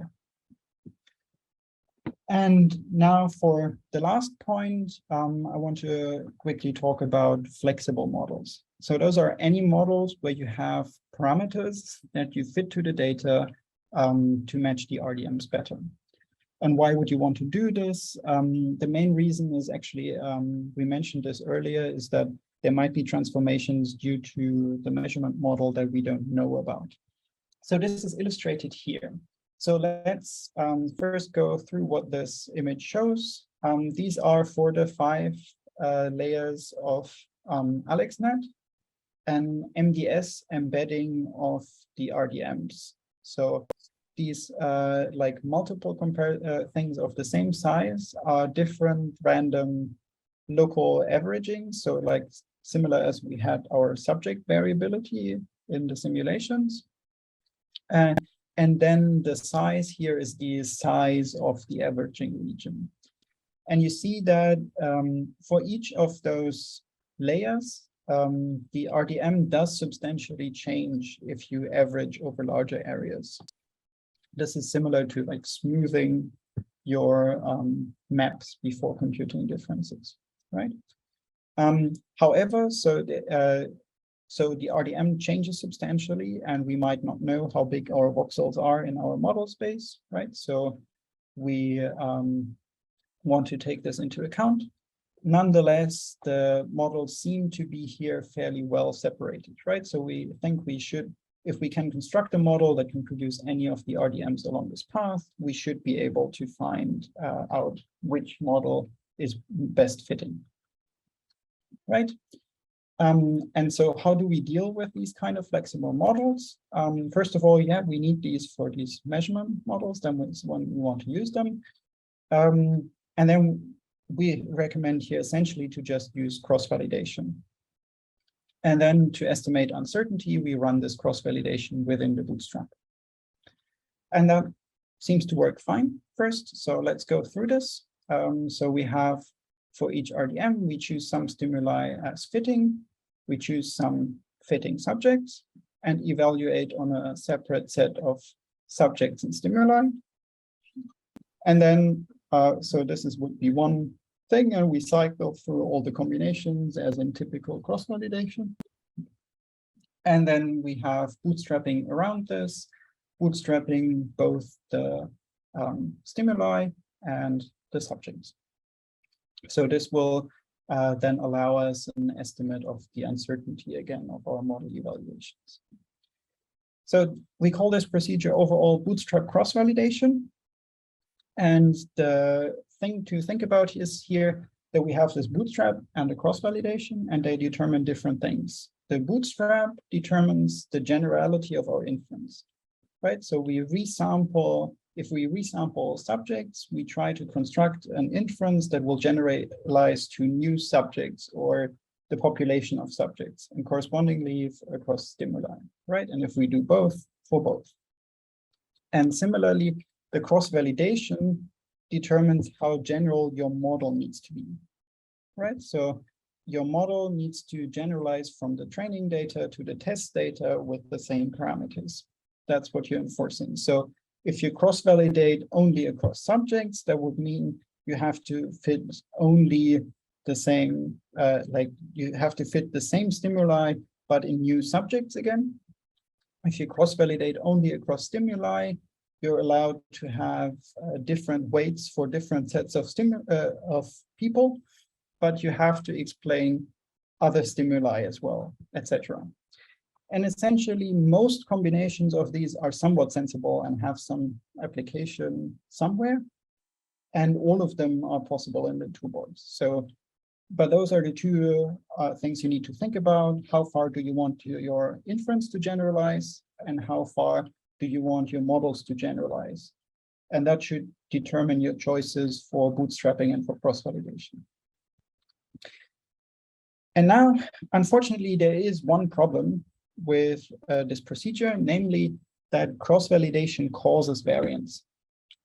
And now for the last point, I want to quickly talk about flexible models. So those are any models where you have parameters that you fit to the data to match the RDMs better. And why would you want to do this? The main reason is actually, we mentioned this earlier, is that there might be transformations due to the measurement model that we don't know about. So this is illustrated here. So let's first go through what this image shows. These are for the 5 layers of AlexNet and MDS embedding of the RDMs. So these like multiple things of the same size are different random local averaging. So like similar as we had our subject variability in the simulations. And then the size here is the size of the averaging region. And you see that for each of those layers, the RDM does substantially change if you average over larger areas. This is similar to like smoothing your maps before computing differences, right? However, so the RDM changes substantially, and we might not know how big our voxels are in our model space, right? So we want to take this into account. Nonetheless, the models seem to be here fairly well separated, right? So we think we should, if we can construct a model that can produce any of the RDMs along this path, we should be able to find out which model is best fitting, right? And so how do we deal with these kind of flexible models? First of all, yeah, we need these for these measurement models, then when we want to use them. And then we recommend here essentially to just use cross-validation. And then to estimate uncertainty, we run this cross-validation within the Bootstrap. And that seems to work fine first. So let's go through this. So we have, for each RDM, we choose some stimuli as fitting. We choose some fitting subjects. and evaluate on a separate set of subjects and stimuli. And then, so this would be one thing, and we cycle through all the combinations as in typical cross-validation. And then we have bootstrapping around this, bootstrapping both the stimuli and the subjects. So this will then allow us an estimate of the uncertainty again of our model evaluations. So we call this procedure overall bootstrap cross-validation. And the thing to think about is here that we have this bootstrap and the cross-validation, and they determine different things. The bootstrap determines the generality of our inference, right? So we resample, if we resample subjects, we try to construct an inference that will generalize to new subjects or the population of subjects, and correspondingly across stimuli, right? And if we do both, for both. And similarly, the cross-validation determines how general your model needs to be, right? So your model needs to generalize from the training data to the test data with the same parameters. That's what you're enforcing. So if you cross-validate only across subjects, that would mean you have to fit only the same, like you have to fit the same stimuli, but in new subjects again. If you cross-validate only across stimuli, you're allowed to have different weights for different sets of people, but you have to explain other stimuli as well, etc. And essentially, most combinations of these are somewhat sensible and have some application somewhere, and all of them are possible in the toolbox. So, but those are the two things you need to think about. How far do you want your inference to generalize, and how far do you want your models to generalize? And that should determine your choices for bootstrapping and for cross-validation. And now, unfortunately, there is one problem with this procedure, namely that cross-validation causes variance.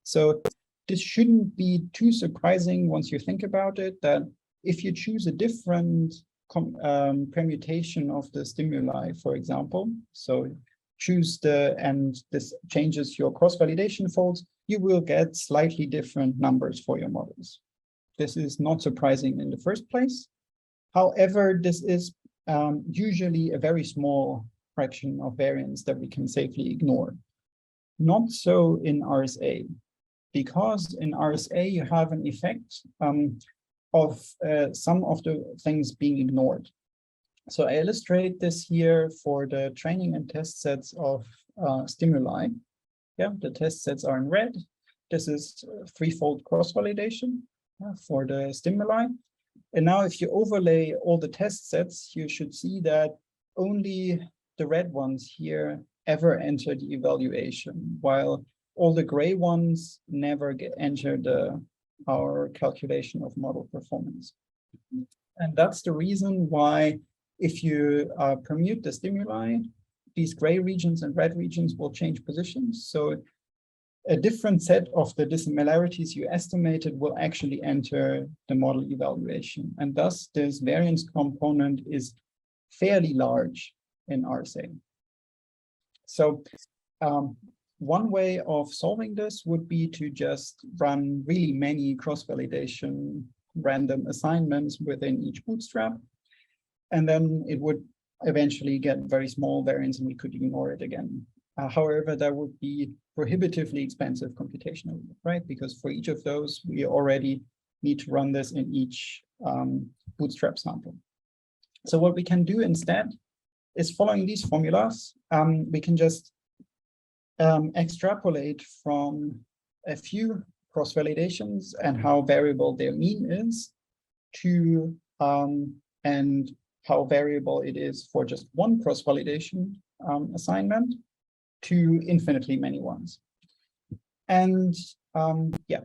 So this shouldn't be too surprising once you think about it, that if you choose a different permutation of the stimuli, for example, so choose and this changes your cross-validation folds, you will get slightly different numbers for your models. This is not surprising in the first place. However, this is usually a very small fraction of variance that we can safely ignore. Not so in RSA, because in RSA you have an effect of some of the things being ignored. So I illustrate this here for the training and test sets of stimuli. Yeah, the test sets are in red. This is threefold cross-validation for the stimuli. And now if you overlay all the test sets, you should see that only the red ones here ever enter the evaluation, while all the gray ones never enter our calculation of model performance. And that's the reason why if you permute the stimuli, these gray regions and red regions will change positions. So a different set of the dissimilarities you estimated will actually enter the model evaluation. And thus this variance component is fairly large in RSA. So one way of solving this would be to just run really many cross-validation random assignments within each bootstrap. And then it would eventually get very small variance and we could ignore it again. However, that would be prohibitively expensive computationally, right? Because for each of those, we already need to run this in each bootstrap sample. So what we can do instead is following these formulas, we can just extrapolate from a few cross-validations and how variable their mean is to and how variable it is for just one cross-validation assignment to infinitely many ones. And yeah,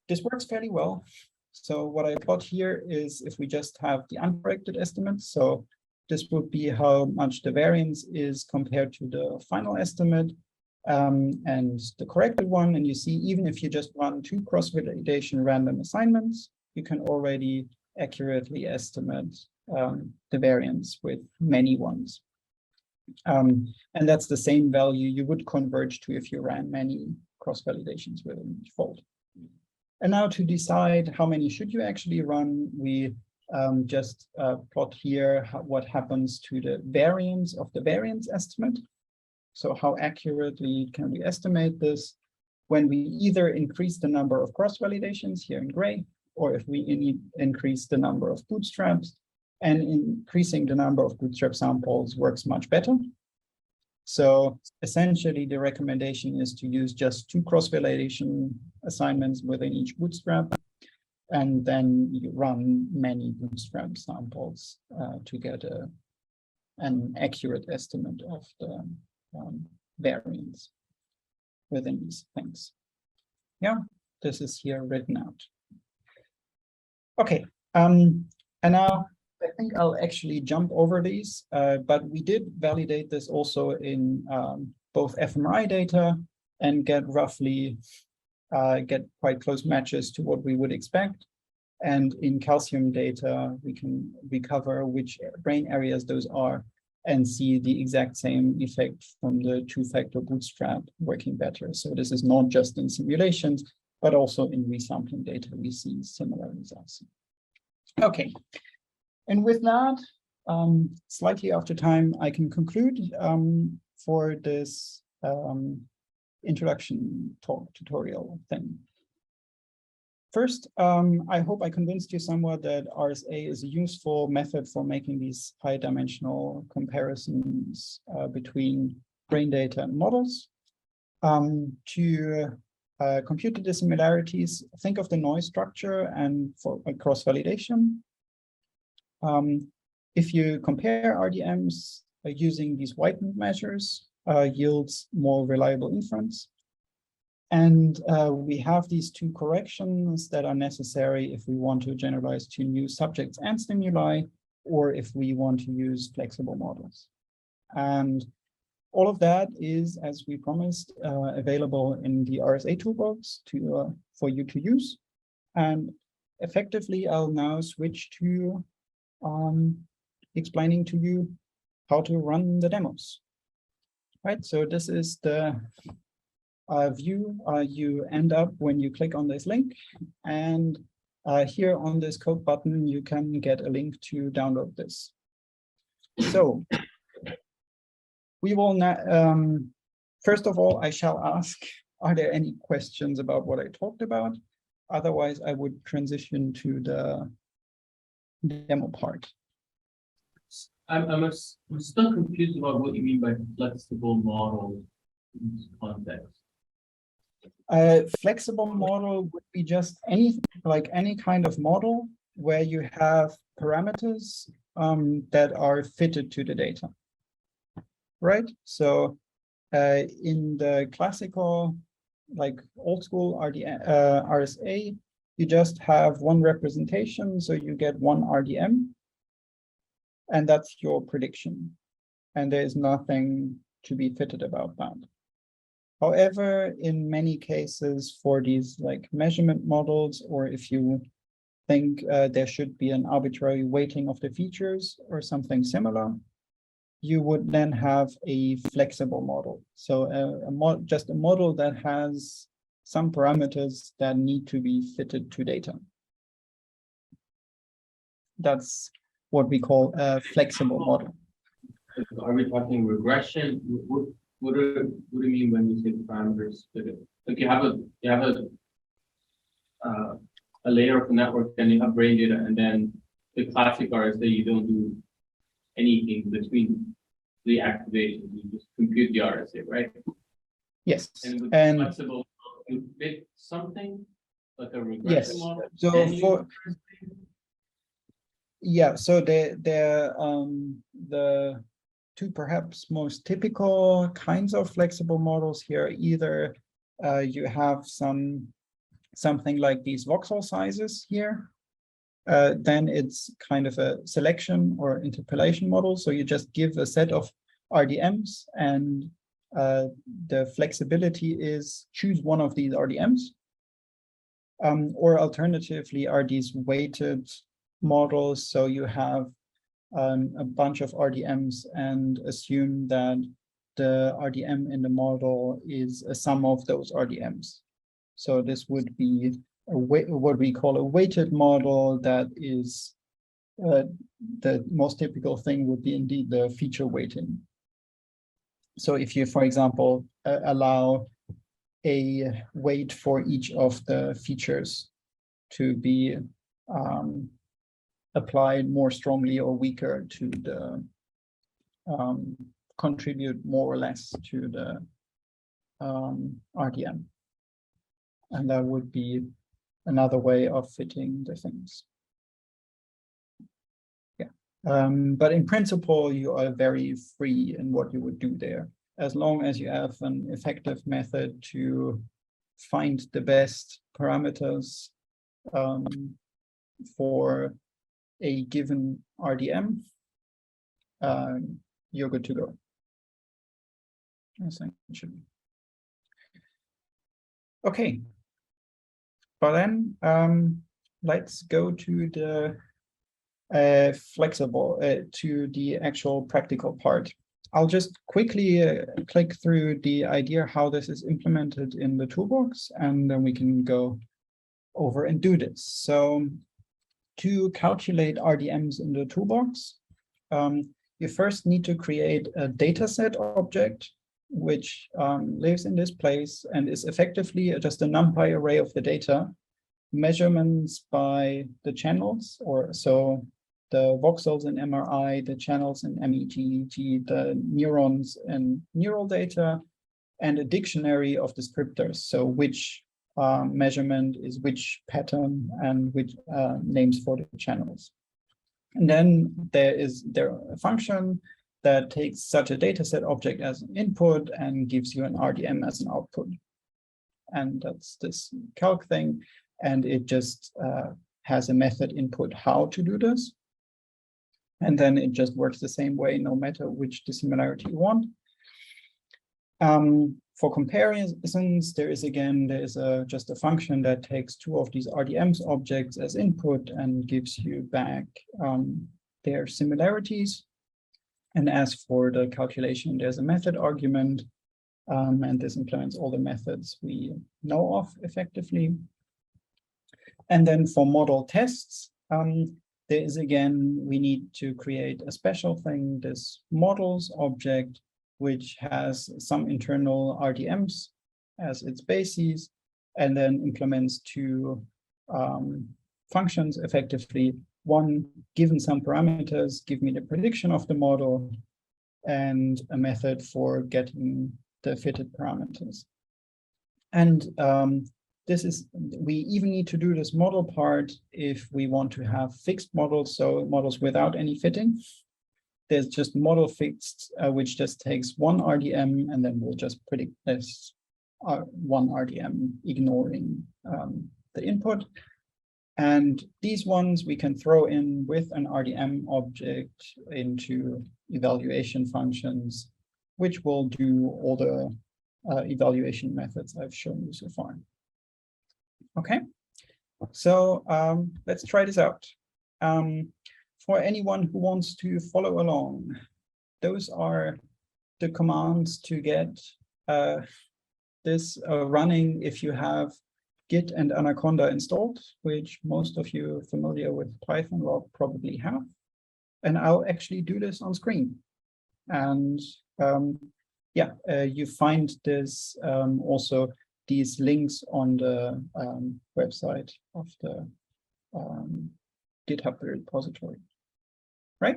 this works fairly well. So what I plot here is if we just have the uncorrected estimates. So this would be how much the variance is compared to the final estimate and the corrected one. And you see, even if you just run two cross-validation random assignments, you can already accurately estimate the variance with many ones. And that's the same value you would converge to if you ran many cross-validations within each fold. And now to decide how many should you actually run, we just plot here what happens to the variance of the variance estimate. So how accurately can we estimate this when we either increase the number of cross-validations here in gray, or if we increase the number of bootstraps, and increasing the number of bootstrap samples works much better. So essentially the recommendation is to use just 2 cross-validation assignments within each bootstrap, and then you run many bootstrap samples to get an accurate estimate of the variance within these things. Yeah, this is here written out. Okay, and now I think I'll actually jump over these, but we did validate this also in both fMRI data and get roughly get quite close matches to what we would expect. And in calcium data, we can recover which brain areas those are and see the exact same effect from the 2-factor bootstrap working better. So this is not just in simulations, but also in resampling data, we see similar results. Okay, and with that, slightly after time, I can conclude for this introduction talk tutorial thing. First, I hope I convinced you somewhat that RSA is a useful method for making these high-dimensional comparisons between brain data and models. To compute the dissimilarities, think of the noise structure and for cross-validation. If you compare RDMs using these whitened measures, yields more reliable inference. And we have these 2 corrections that are necessary if we want to generalize to new subjects and stimuli, or if we want to use flexible models. And all of that is, as we promised, available in the RSA toolbox for you to use. And effectively, I'll now switch to explaining to you how to run the demos. Right, so this is the view you end up when you click on this link, and here on this code button you can get a link to download this. So we will now first of all, I shall ask, are there any questions about what I talked about? Otherwise I would transition to the demo part. I'm still confused about what you mean by flexible model in this context. A flexible model would be just any kind of model where you have parameters that are fitted to the data, right? So in the classical, like old school RSA, you just have one representation, so you get one RDM, and that's your prediction, and there is nothing to be fitted about that. However, in many cases for these like measurement models, or if you think there should be an arbitrary weighting of the features or something similar, you would then have a flexible model. So just a model that has some parameters that need to be fitted to data. That's what we call a flexible model. Are we talking regression? What do you mean when you say parameters fitted? Like you have a layer of the network, then you have brain data, and then the classic RSA, you don't do anything between the activations. You just compute the RSA, right? Yes. And with flexible, you fit something like a regression model. So so the 2 perhaps most typical kinds of flexible models here, either you have something like these voxel sizes here, then it's kind of a selection or interpolation model. So you just give a set of RDMs, and the flexibility is choose one of these RDMs, or alternatively are these weighted models. So you have a bunch of RDMs and assume that the RDM in the model is a sum of those RDMs. So this would be what we call a weighted model. That is the most typical thing would be indeed the feature weighting. So if you, for example, allow a weight for each of the features to be applied more strongly or weaker to the contribute more or less to the RDM. And that would be another way of fitting the things. Yeah, but in principle, you are very free in what you would do there, as long as you have an effective method to find the best parameters for a given RDM, you're good to go. Essentially. Okay, but then let's go to the to the actual practical part. I'll just quickly click through the idea how this is implemented in the toolbox, and then we can go over and do this. So to calculate RDMs in the toolbox, you first need to create a dataset object, which lives in this place and is effectively just a NumPy array of the data, measurements by the channels, or so the voxels in MRI, the channels in MEG, the neurons and neural data, and a dictionary of descriptors. So which measurement is which pattern and which names for the channels. And then there is a function that takes such a dataset object as an input and gives you an RDM as an output. And that's this calc thing. And it just has a method input how to do this. And then it just works the same way, no matter which dissimilarity you want. For comparisons, there is just a function that takes two of these RDMs objects as input and gives you back their similarities. And as for the calculation, there's a method argument, and this implements all the methods we know of effectively. And then for model tests, there is we need to create a special thing, this models object, which has some internal RDMs as its bases, and then implements two functions effectively. One, given some parameters, give me the prediction of the model, and a method for getting the fitted parameters. And we even need to do this model part if we want to have fixed models, so models without any fitting. There's just model fixed, which just takes one RDM, and then we'll just predict this one RDM, ignoring the input. And these ones we can throw in with an RDM object into evaluation functions, which will do all the evaluation methods I've shown you so far. Okay, so let's try this out. For anyone who wants to follow along, those are the commands to get this running if you have Git and Anaconda installed, which most of you familiar with Python will probably have. And I'll actually do this on screen. And you find this also these links on the website of the GitHub repository. Right?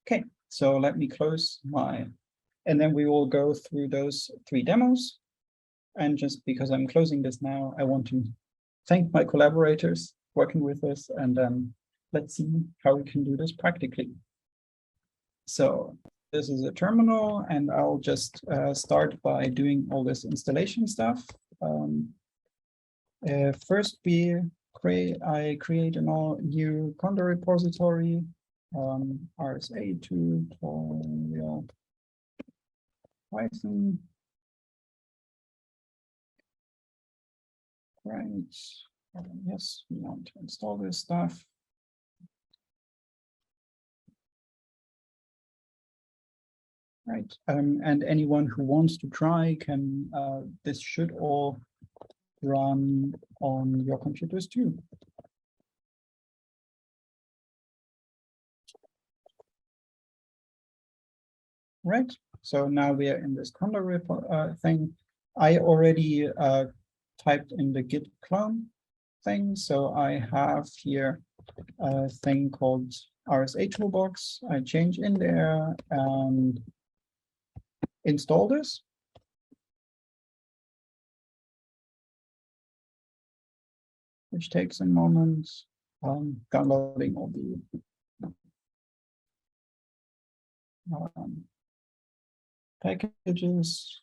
Okay, so let me close and then we will go through those 3 demos. And just because I'm closing this now, I want to thank my collaborators working with this, and let's see how we can do this practically. So this is a terminal, and I'll just start by doing all this installation stuff. First, I create a new Conda repository, RSA tutorial Python. Right. Yes, we want to install this stuff. Right, and anyone who wants to try can, this should all run on your computers too. Right, so now we are in this Condor thing. I already typed in the git clone thing, so I have here a thing called rsatoolbox. I change in there and install this. Which takes a moment. Downloading all the packages.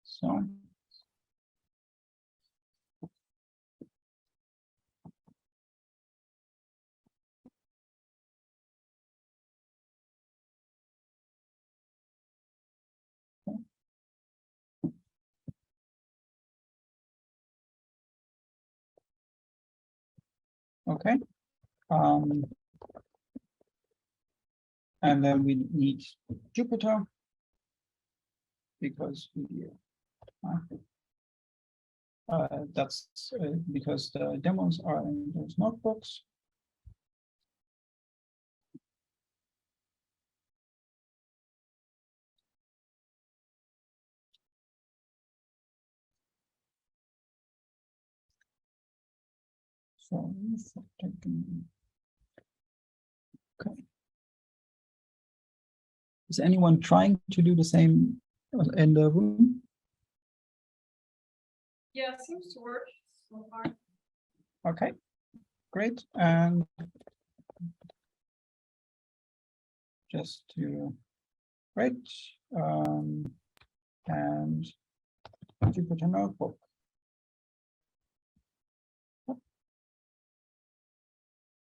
So okay. And then we need Jupyter because we that's because the demos are in those notebooks. So okay. Is anyone trying to do the same in the room? Yeah, it seems to work so far. Okay, great. And just to great. And Jupyter Notebook.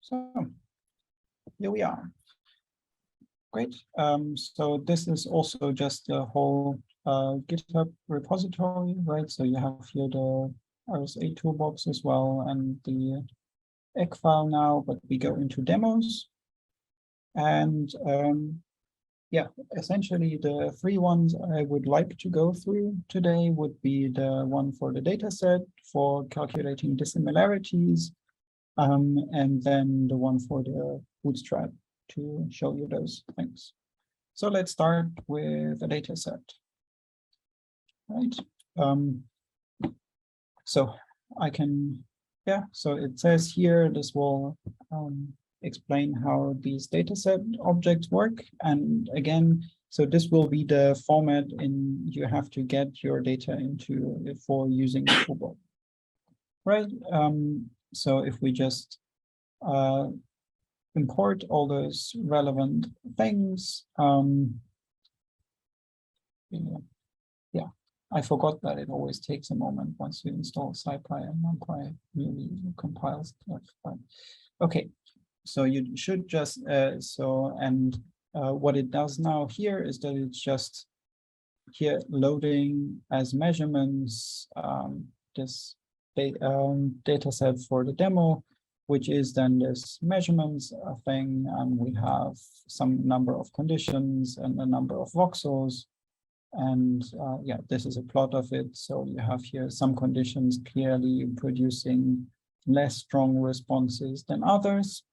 So here we are. Great. So this is also just the whole GitHub repository, right? So you have here the rsatoolbox as well and the egg file now, but we go into demos. And yeah, essentially the three ones I would like to go through today would be the one for the data set for calculating dissimilarities, and then the one for the bootstrap to show you those things. So let's start with the data set. Right. So I can, yeah, so it says here, this will explain how these data set objects work. And again, so this will be the format in you have to get your data into for using the toolbox. Right. So if we just import all those relevant things, yeah, I forgot that it always takes a moment once you install SciPy and NumPy really compiles stuff. But okay, so you should just what it does now here is that it's just here loading as measurements this data set for the demo, which is then this measurements thing, and we have some number of conditions and a number of voxels. And yeah, this is a plot of it. So you have here some conditions clearly producing less strong responses than others.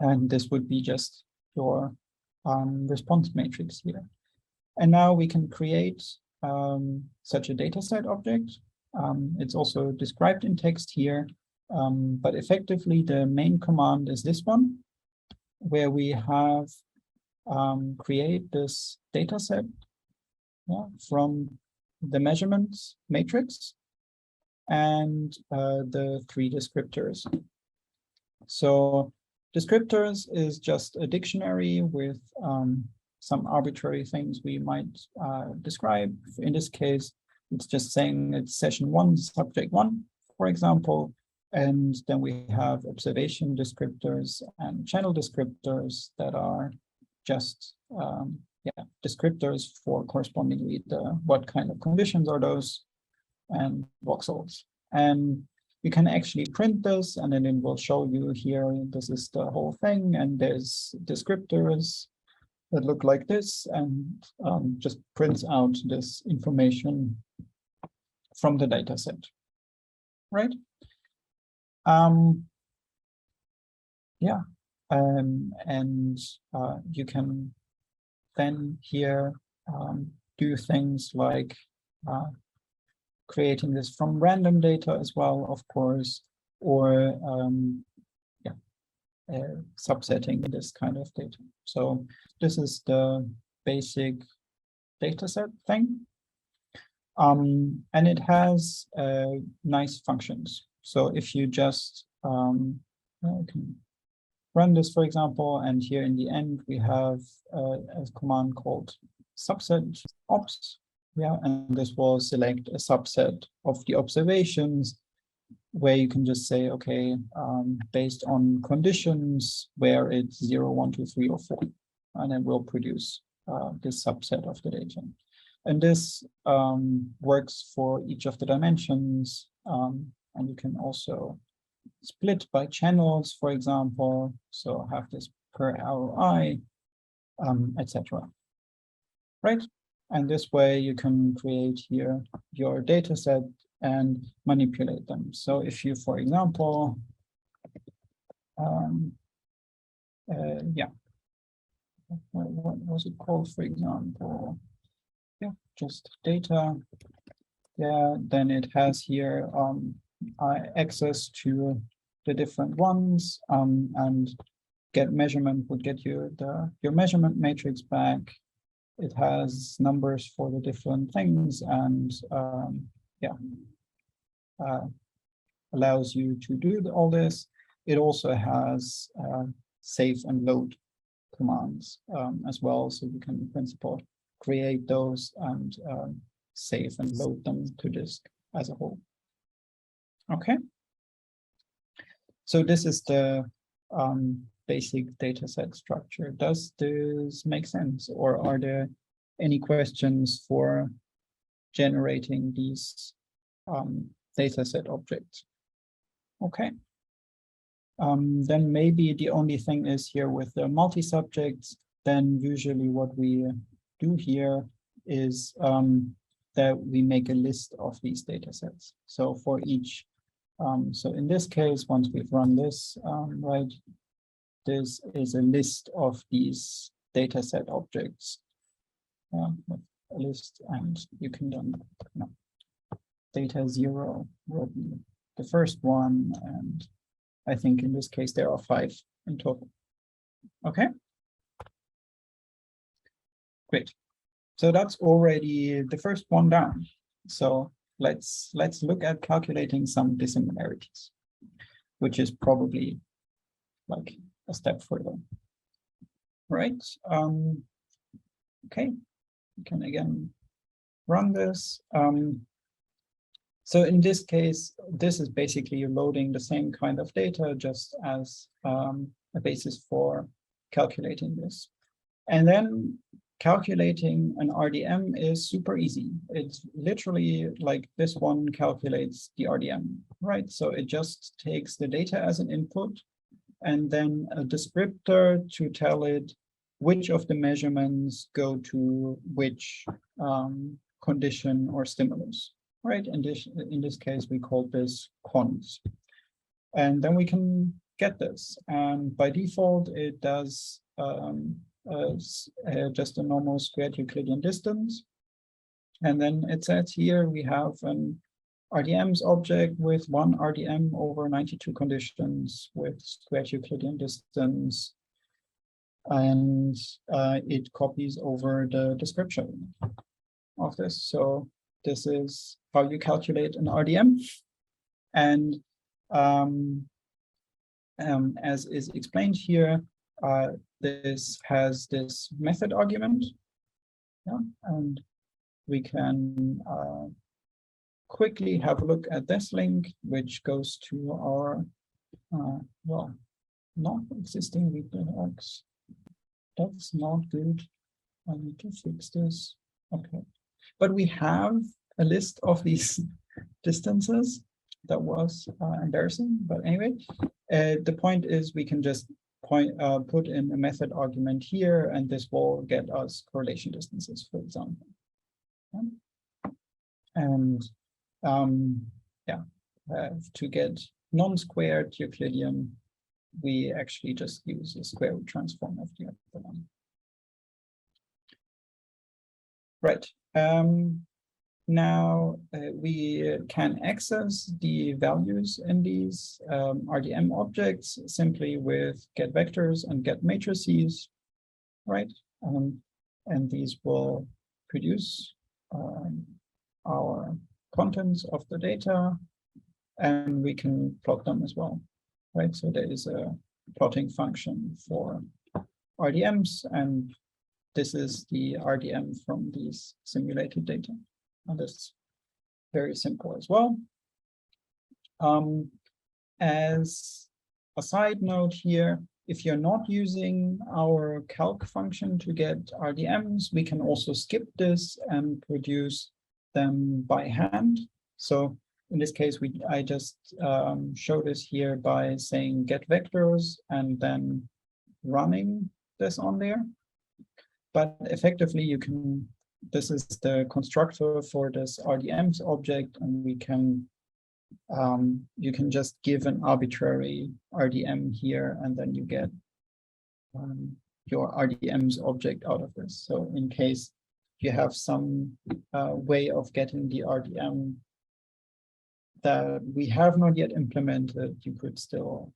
And this would be just your response matrix here. And now we can create such a data set object. It's also described in text here, but effectively the main command is this one, where we have create this data set from the measurements matrix and the three descriptors. So descriptors is just a dictionary with some arbitrary things we might describe. In this case, it's just saying it's session 1, subject 1, for example. And then we have observation descriptors and channel descriptors that are just descriptors for correspondingly what kind of conditions are those. and voxels. And you can actually print this, and then it will show you here, this is the whole thing, and there's descriptors that look like this, and just prints out this information from the data set, right? Yeah, and you can then here do things like creating this from random data as well, of course, or subsetting this kind of data. So this is the basic dataset thing. And it has nice functions. So if you just can run this, for example, and here in the end, we have a command called subset ops. Yeah, and this will select a subset of the observations where you can just say, okay, based on conditions where it's 0, 1, 2, 3, or 4, and it will produce this subset of the data. And this works for each of the dimensions, and you can also split by channels, for example, so have this per ROI, etc. Right? And this way you can create here your data set and manipulate them. So if you, for example, what was it called, for example? Yeah, just data. Yeah, then it has here access to the different ones, and get measurement would get you your measurement matrix back. It has numbers for the different things, and allows you to do all this. It also has save and load commands as well, so you can in principle create those and save and load them to disk as a whole. Okay. So this is the basic dataset structure. Does this make sense, or are there any questions for generating these dataset objects? Okay. Then maybe the only thing is here with the multi-subjects, then usually what we do here is that we make a list of these datasets. So for each, so in this case, once we've run this, right, this is a list of these dataset objects. With a list, and you can then, data 0 will be the first one, and I think in this case there are 5 in total. Okay. Great. So that's already the first one down. So let's look at calculating some dissimilarities, which is probably like a step further. Right. Okay. We can again run this. So in this case, this is basically loading the same kind of data just as a basis for calculating this. And then calculating an RDM is super easy. It's literally like this one calculates the RDM, right? So it just takes the data as an input and then a descriptor to tell it which of the measurements go to which condition or stimulus, right? In this case, we call this cons. And then we can get this. And by default, it does just a normal squared Euclidean distance. And then it says here we have an RDMs object with 1 RDM over 92 conditions with squared Euclidean distance. And it copies over the description of this. So this is how you calculate an RDM. And as is explained here, this has this method argument. Yeah, and we can quickly have a look at this link, which goes to our, well, not existing repo. That's not good. I need to fix this. Okay. But we have a list of these distances. That was embarrassing, but anyway, the point is we can just put in a method argument here, and this will get us correlation distances, for example. And yeah, to get non-squared Euclidean, we actually just use a square root transform of the other one. Right. Now we can access the values in these RDM objects simply with get vectors and get matrices, right? And these will produce our contents of the data, and we can plot them as well, right? So there is a plotting function for RDMs, and this is the RDM from these simulated data. And that's very simple as well. As a side note here, if you're not using our calc function to get RDMs, we can also skip this and produce them by hand. So in this case, I just show this here by saying get vectors and then running this on there. But effectively, you can, this is the constructor for this RDMs object, and we can, you can just give an arbitrary RDM here, and then you get your RDMs object out of this. So in case you have some way of getting the RDM that we have not yet implemented, you could still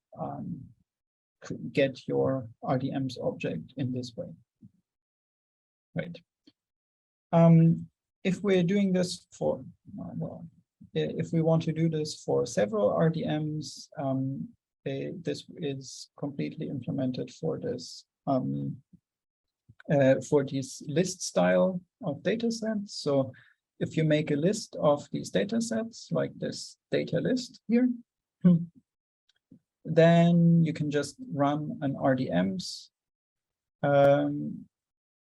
get your RDMs object in this way. Right. If we're doing this for, well, if we want to do this for several RDMs, this is completely implemented for this list style of data sets. So if you make a list of these data sets, like this data list here, then you can just run an RDMs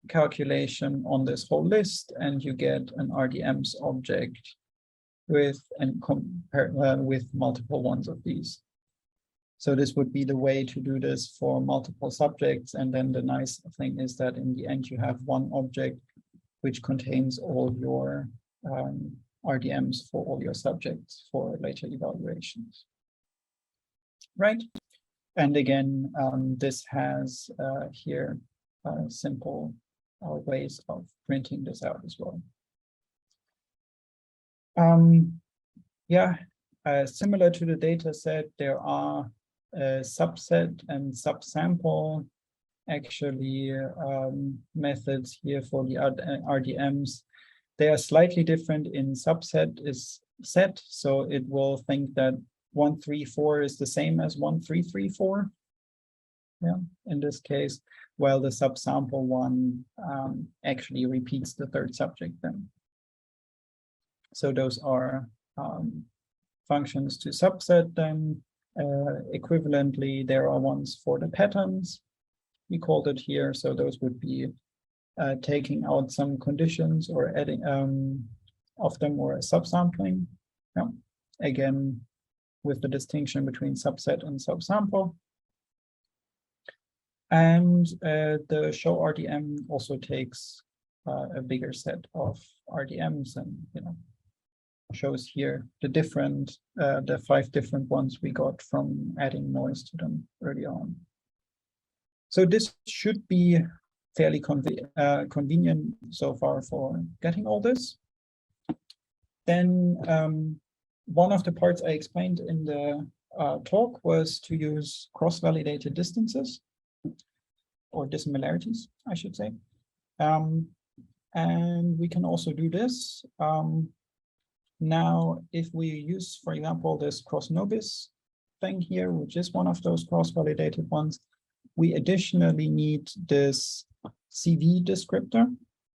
calculation on this whole list, and you get an RDMs object with with multiple ones of these. So this would be the way to do this for multiple subjects, and then the nice thing is that in the end you have one object which contains all your RDMs for all your subjects for later evaluations. Right, and again, this has here simple ways of printing this out as well. Yeah, similar to the data set, there are subset and subsample actually methods here for the RDMs. They are slightly different in subset is set, so it will think that 134 is the same as 1334. Yeah, in this case, while the subsample one actually repeats the third subject then. So those are functions to subset them. Equivalently, there are ones for the patterns. We called it here, so those would be taking out some conditions or adding of them or subsampling. Yeah. Again, with the distinction between subset and subsample. And the show RDM also takes a bigger set of RDMs, and shows here the different, the 5 different ones we got from adding noise to them early on. So this should be fairly convenient so far for getting all this. Then one of the parts I explained in the talk was to use cross-validated distances, or dissimilarities, I should say. And we can also do this. Now, if we use, for example, this cross-nobis thing here, which is one of those cross-validated ones, we additionally need this CV descriptor.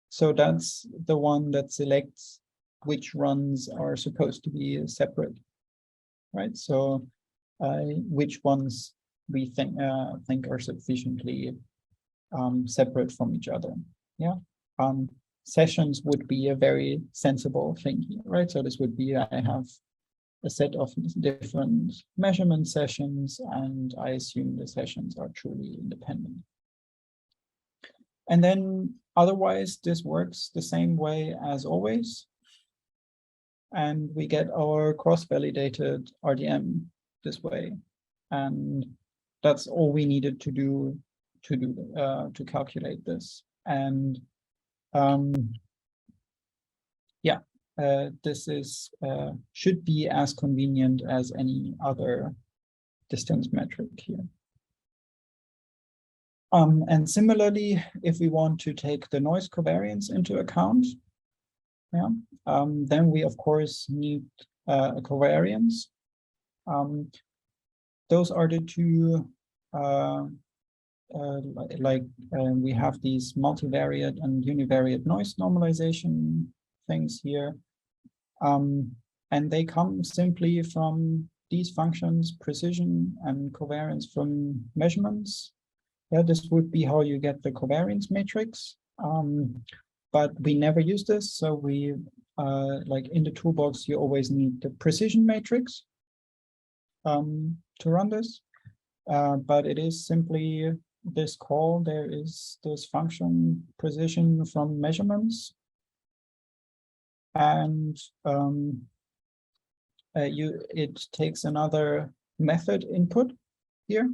So that's the one that selects which runs are supposed to be separate, right? So which ones we think are sufficiently separate from each other. Yeah. Sessions would be a very sensible thing here, right? So this would be, I have a set of different measurement sessions, and I assume the sessions are truly independent. And then otherwise, this works the same way as always. And we get our cross-validated RDM this way. And that's all we needed to do to calculate this. And yeah, this is should be as convenient as any other distance metric here. And similarly, if we want to take the noise covariance into account, yeah, then we of course need a covariance. Those are the two, we have these multivariate and univariate noise normalization things here. And they come simply from these functions, precision and covariance from measurements. Yeah, this would be how you get the covariance matrix. But we never use this, so we, like in the toolbox, you always need the precision matrix to run this. But it is simply this call. There is this function precision from measurements. And it takes another method input here.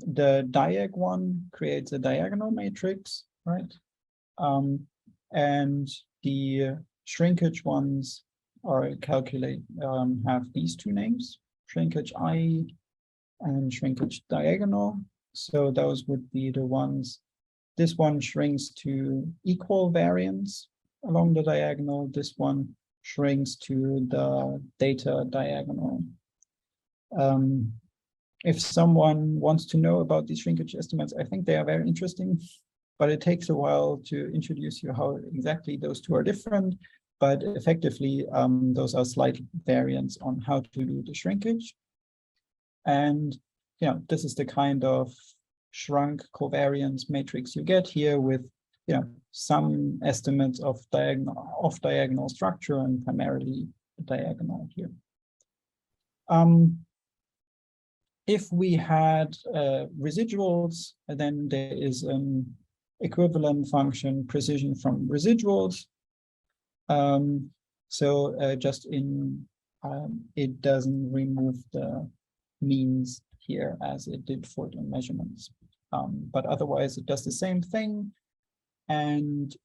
The diag one creates a diagonal matrix, right? And the shrinkage ones are have these two names, shrinkage I and shrinkage diagonal. So those would be the ones. This one shrinks to equal variance along the diagonal. This one shrinks to the data diagonal. If someone wants to know about these shrinkage estimates, I think they are very interesting, but it takes a while to introduce you how exactly those two are different. But effectively, those are slight variants on how to do the shrinkage. And yeah, this is the kind of shrunk covariance matrix you get here with, you know, some estimates of diagonal structure and primarily diagonal here. If we had residuals, then there is an equivalent function precision from residuals. Just in, it doesn't remove the means here as it did for the measurements. But otherwise it does the same thing and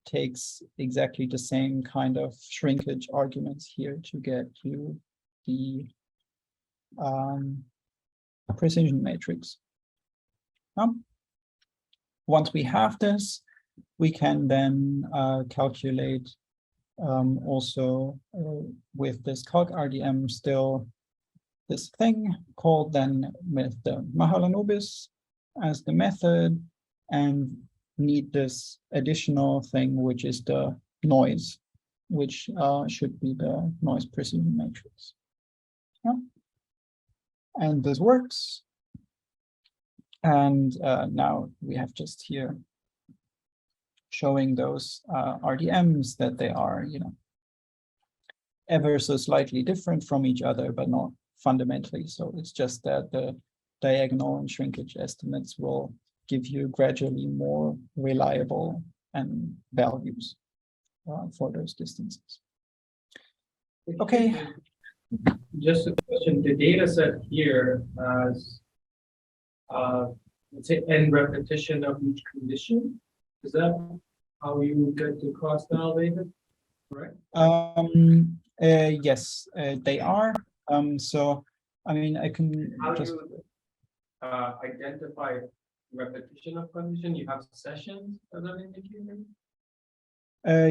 takes exactly the same kind of shrinkage arguments here to get to the precision matrix. Once we have this, we can then calculate also with this calc RDM still this thing called then with the Mahalanobis as the method, and need this additional thing, which is the noise, which should be the noise precision matrix. Yeah. And this works. And now we have just here showing those RDMs that they are, you know, ever so slightly different from each other, but not fundamentally. So it's just that the diagonal and shrinkage estimates will give you gradually more reliable and values for those distances. Okay. Just a question, the data set here has, let's say, n repetition of each condition. Is that how you get to cross-validate, right? Yes, they are. So, I mean, I can How just... do you identify repetition of condition? You have sessions as an indicator?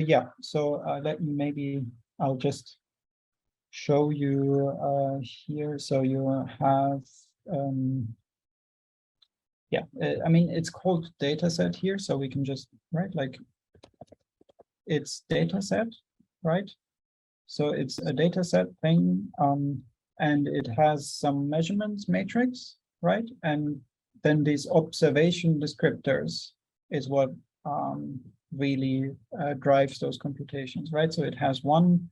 Yeah, so let me maybe, I'll just show you here. So you have, yeah, I mean, it's called data set here. So we can just, right, like it's data set, right? So it's a data set thing, and it has some measurements matrix, right? And then these observation descriptors is what really drives those computations, right? So it has one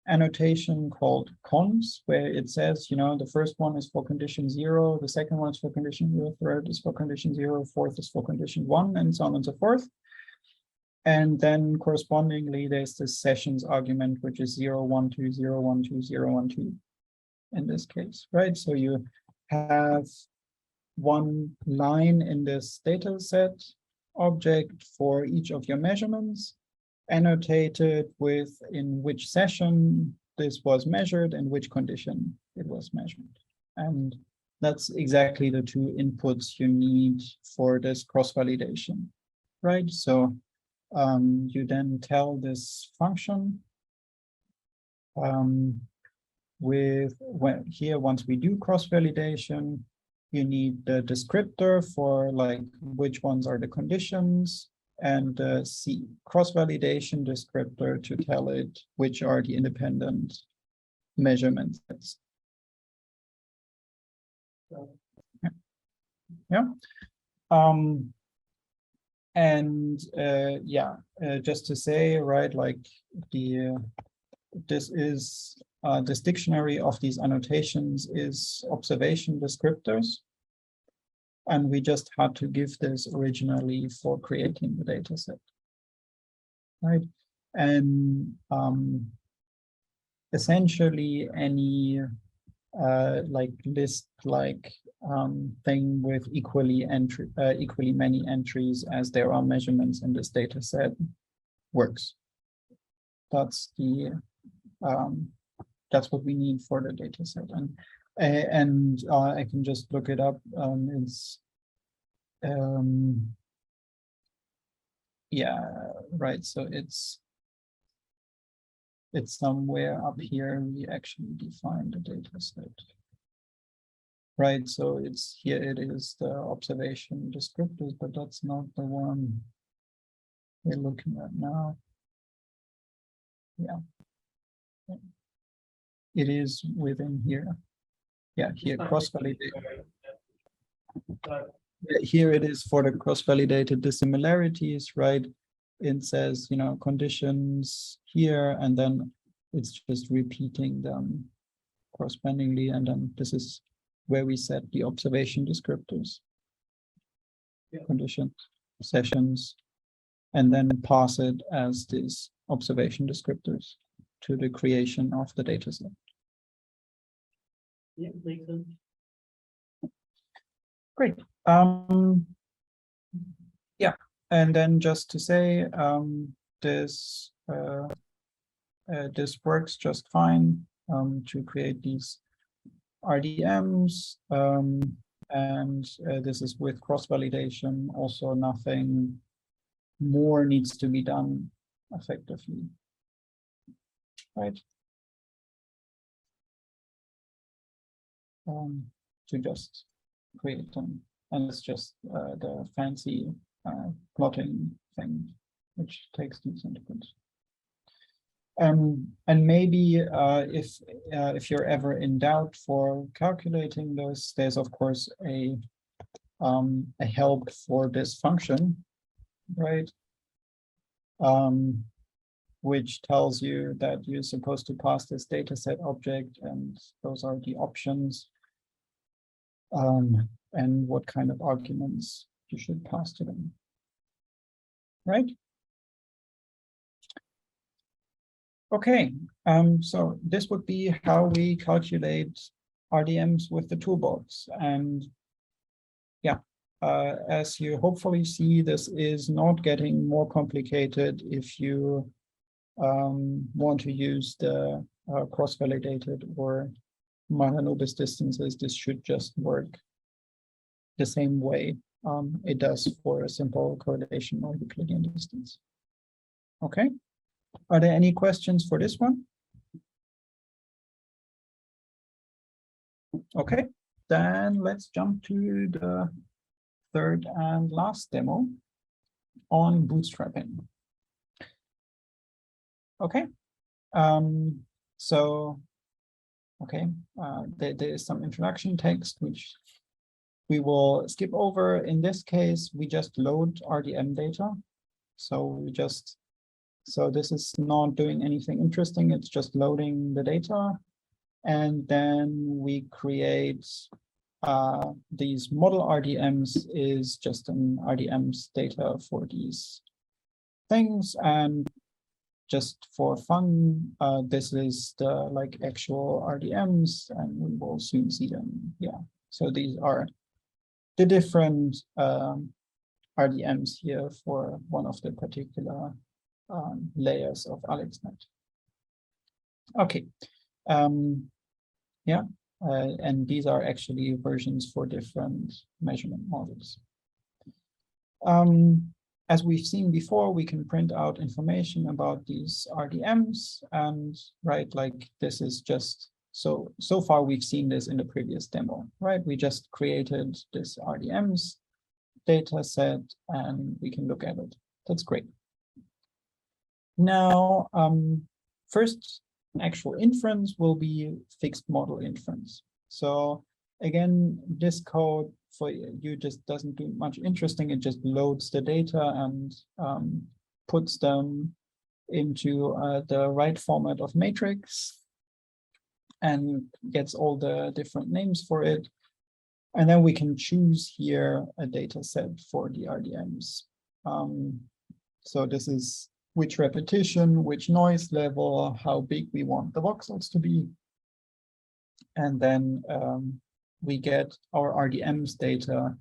annotation called cons, where it says, the first one is for condition 0, the second one is for condition 0, third is for condition 0, fourth is for condition 1, and so on and so forth. And then correspondingly, there's this sessions argument, which is 0, 1, 2, 0, 1, 2, 0, 1, 2 in this case, right? So you have one line in this data set object for each of your measurements, annotated with in which session this was measured and which condition it was measured. And that's exactly the two inputs you need for this cross-validation, right? So you then tell this function here, once we do cross-validation, you need the descriptor for like which ones are the conditions, and the cross-validation descriptor to tell it which are the independent measurements. Yeah. Just to say, right, like this dictionary of these annotations is observation descriptors. And we just had to give this originally for creating the data set, right? And essentially any list-like thing with equally many entries as there are measurements in this data set works. That's that's what we need for the data set. And I can just look it up. Yeah, right. So it's somewhere up here. We actually define the data set. Right. So it's here. It is the observation descriptors, but that's not the one we're looking at now. Yeah. It is within here. Yeah, here cross-validated. Here it is for the cross-validated dissimilarities, right? It says, conditions here, and then it's just repeating them correspondingly, and then this is where we set the observation descriptors, conditions, sessions, and then pass it as these observation descriptors to the creation of the data set. Yeah, makes sense. Great. Yeah, and then just to say, this works just fine to create these RDMs, and this is with cross-validation. Also, nothing more needs to be done effectively, right? To just create them, and it's just the fancy plotting thing, which takes these into account. And maybe if you're ever in doubt for calculating this, there's of course a help for this function, right? Which tells you that you're supposed to pass this data set object, and those are the options. And what kind of arguments you should pass to them, right? Okay, so this would be how we calculate RDMs with the toolbox. And yeah, as you hopefully see, this is not getting more complicated if you want to use the cross-validated or Mahalanobis distances. This should just work the same way it does for a simple correlation or Euclidean distance. Okay, are there any questions for this one? Okay, then let's jump to the third and last demo on bootstrapping. Okay, there is some introduction text which we will skip over. In this case, we just load RDM data So this is not doing anything interesting. It's just loading the data. And then we create these model RDMs is just an RDMs data for these things. And just for fun, this is the like actual RDMs, and we will soon see them. Yeah, so these are the different RDMs here for one of the particular layers of AlexNet. Okay, yeah, and these are actually versions for different measurement models. As we've seen before, we can print out information about these RDMs, and right, like this is just so far we've seen this in the previous demo, right? We just created this RDMs data set and we can look at it. That's great. Now, first actual inference will be fixed model inference. So again, this code for you just doesn't do much interesting. It just loads the data and puts them into the right format of matrix and gets all the different names for it. And then we can choose here a data set for the RDMs. So this is which repetition, which noise level, how big we want the voxels to be. And then we get our RDMs data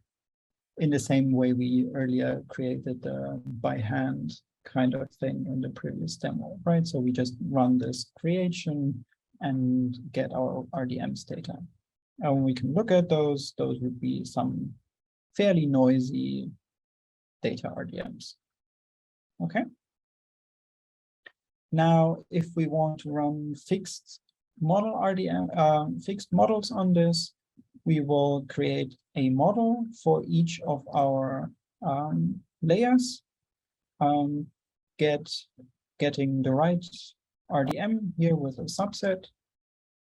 in the same way we earlier created the by hand kind of thing in the previous demo, right? So we just run this creation and get our RDMs data. And we can look at those would be some fairly noisy data RDMs. Okay. Now, if we want to run fixed model RDM, fixed models on this, we will create a model for each of our layers, getting the right RDM here with a subset,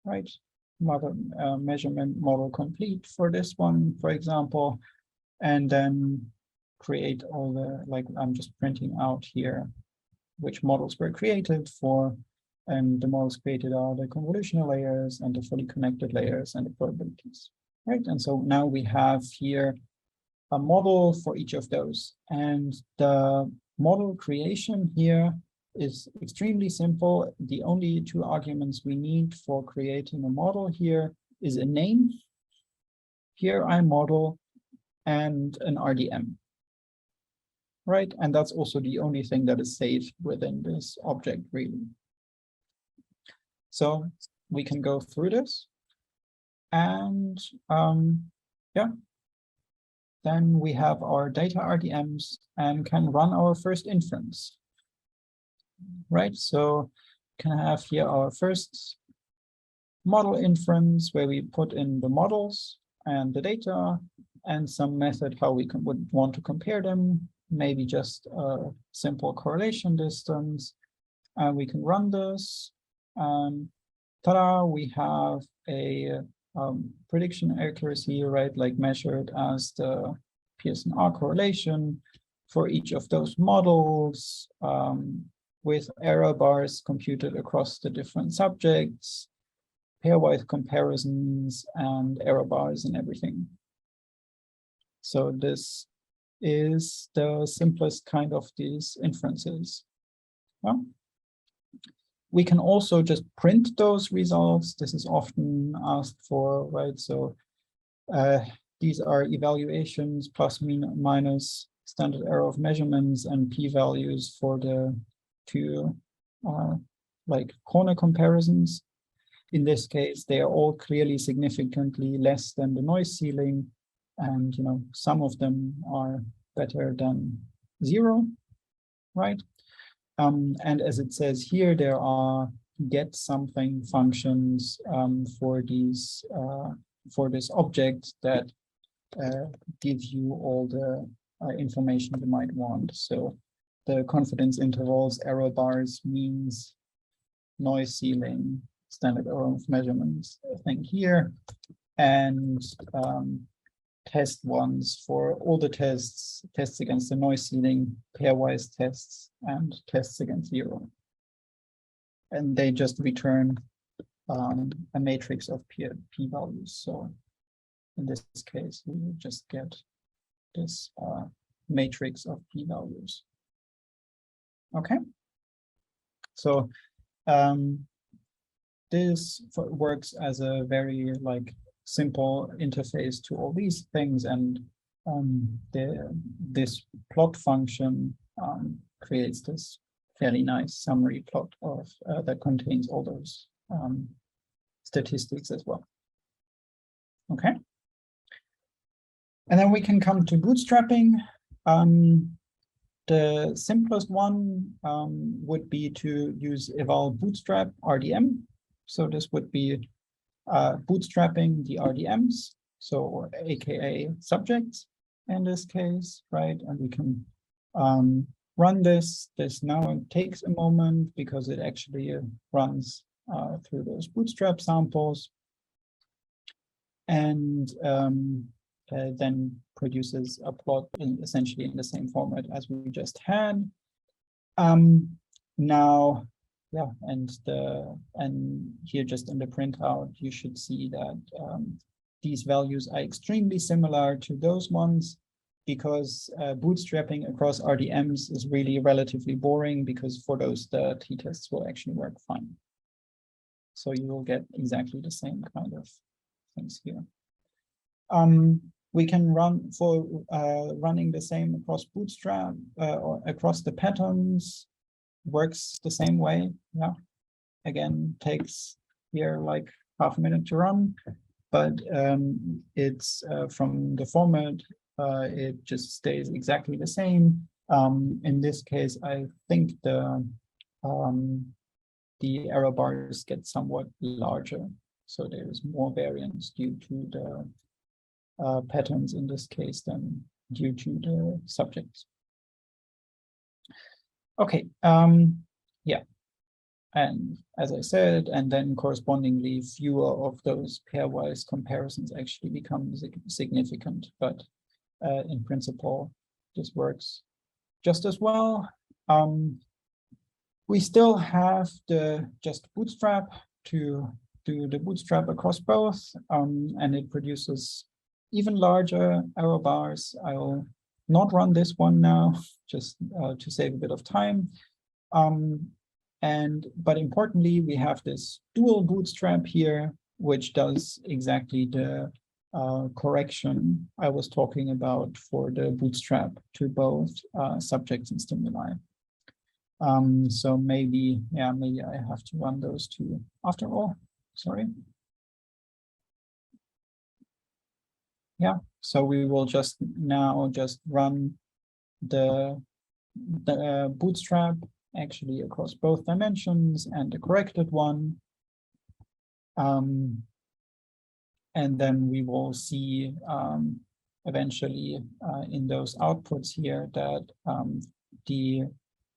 right? Measurement model complete for this one, for example, and then create all the, like I'm just printing out here which models were created for, and the models created are the convolutional layers and the fully connected layers and the probabilities, right? And so now we have here a model for each of those, and the model creation here is extremely simple. The only two arguments we need for creating a model here is a name, here I model, and an RDM, right? And that's also the only thing that is saved within this object, really. So we can go through this, and yeah, then we have our data RDMs and can run our first inference. Right, so can have here our first model inference where we put in the models and the data and some method how we would want to compare them, maybe just a simple correlation distance, and we can run this. Ta-da, we have a prediction accuracy, right, like measured as the Pearson-R correlation for each of those models, with error bars computed across the different subjects, pairwise comparisons, and error bars and everything. So this is the simplest kind of these inferences. Well, we can also just print those results. This is often asked for, right? So these are evaluations plus minus standard error of measurements and p-values for the two like corner comparisons. In this case, they are all clearly significantly less than the noise ceiling, and some of them are better than 0, right? And as it says here, there are get something functions for these for this object that give you all the information you might want. So the confidence intervals, error bars, means, noise ceiling, standard error of measurements thing here, and test ones for all the tests, tests against the noise ceiling, pairwise tests, and tests against zero. And they just return a matrix of p-values. So in this case, we will just get this matrix of p-values. Okay. So this works as a very simple interface to all these things, and this plot function creates this fairly nice summary plot of that contains all those statistics as well. Okay. And then we can come to bootstrapping. The simplest one would be to use eval bootstrap RDM. So this would be bootstrapping the RDMs, so AKA subjects in this case, right? And we can run this. This now takes a moment because it actually runs through those bootstrap samples, and then produces a plot essentially in the same format as we just had. Now, yeah, and here just in the printout, you should see that these values are extremely similar to those ones, because bootstrapping across RDMs is really relatively boring, because for those the t-tests will actually work fine. So you will get exactly the same kind of things here. We can run for running the same across Bootstrap or across the patterns, works the same way. Yeah, again, takes here like half a minute to run, but it's from the format, it just stays exactly the same. In this case, I think the error bars get somewhat larger, so there is more variance due to the patterns in this case than due to the subjects. Okay, yeah, and as I said, and then correspondingly fewer of those pairwise comparisons actually become significant, but in principle, this works just as well. We still have the just bootstrap to do the bootstrap across both, and it produces even larger error bars. I'll not run this one now, just to save a bit of time. But importantly, we have this dual bootstrap here, which does exactly the correction I was talking about for the bootstrap to both subjects and stimuli. So maybe I have to run those two after all. Sorry. Yeah, so we will just run the bootstrap actually across both dimensions and the corrected one. And then we will see eventually in those outputs here that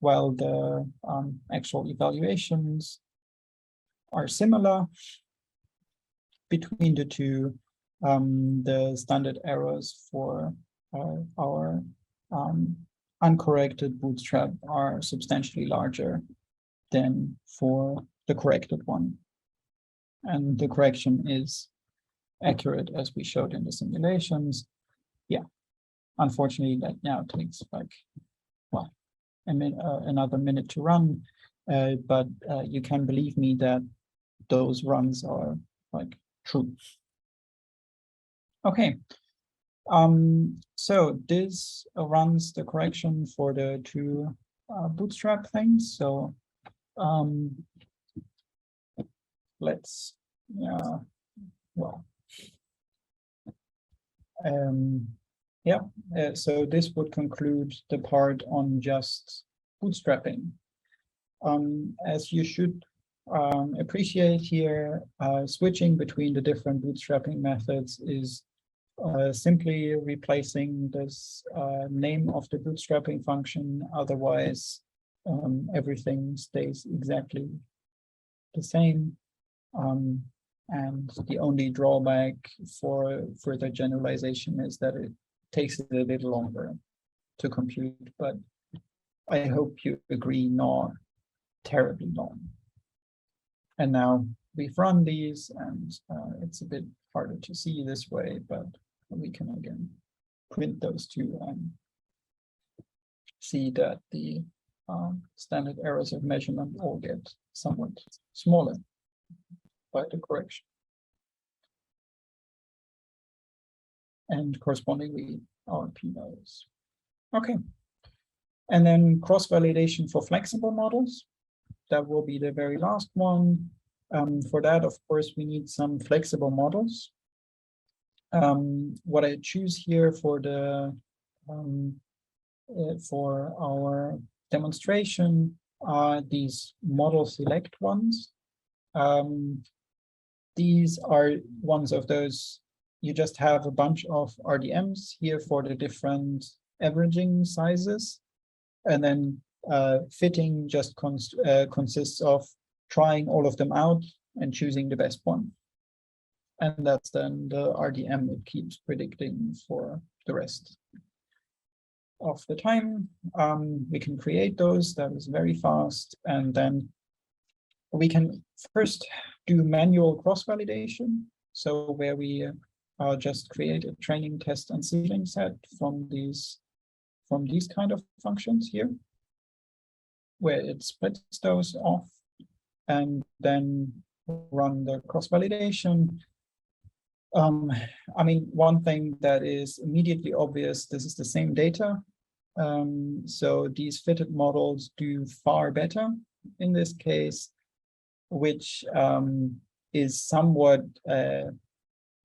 while the actual evaluations are similar between the two, the standard errors for our uncorrected bootstrap are substantially larger than for the corrected one. And the correction is accurate as we showed in the simulations. Yeah, unfortunately, that now takes like, well, another minute to run, but you can believe me that those runs are like true. Okay, so this runs the correction for the two bootstrap things. So let's, so this would conclude the part on just bootstrapping. As you should appreciate here, switching between the different bootstrapping methods is simply replacing this name of the bootstrapping function. Otherwise, everything stays exactly the same. And the only drawback for further generalization is that it takes a little longer to compute, but I hope you agree, not terribly long. And now we've run these, and it's a bit harder to see this way, but we can again print those two and see that the standard errors of measurement all get somewhat smaller by the correction. And correspondingly, our p-values. Okay. And then cross-validation for flexible models. That will be the very last one. For that, of course, we need some flexible models. What I choose here for the for our demonstration are these model select ones. These are ones of those, you just have a bunch of RDMs here for the different averaging sizes. And then fitting just consists of trying all of them out and choosing the best one. And that's then the RDM it keeps predicting for the rest of the time. We can create those, that is very fast. And then we can first do manual cross-validation. So where we just create a training, test, and seeding set from these kind of functions here, where it splits those off and then run the cross-validation. I mean, one thing that is immediately obvious, this is the same data. So these fitted models do far better in this case, which is somewhat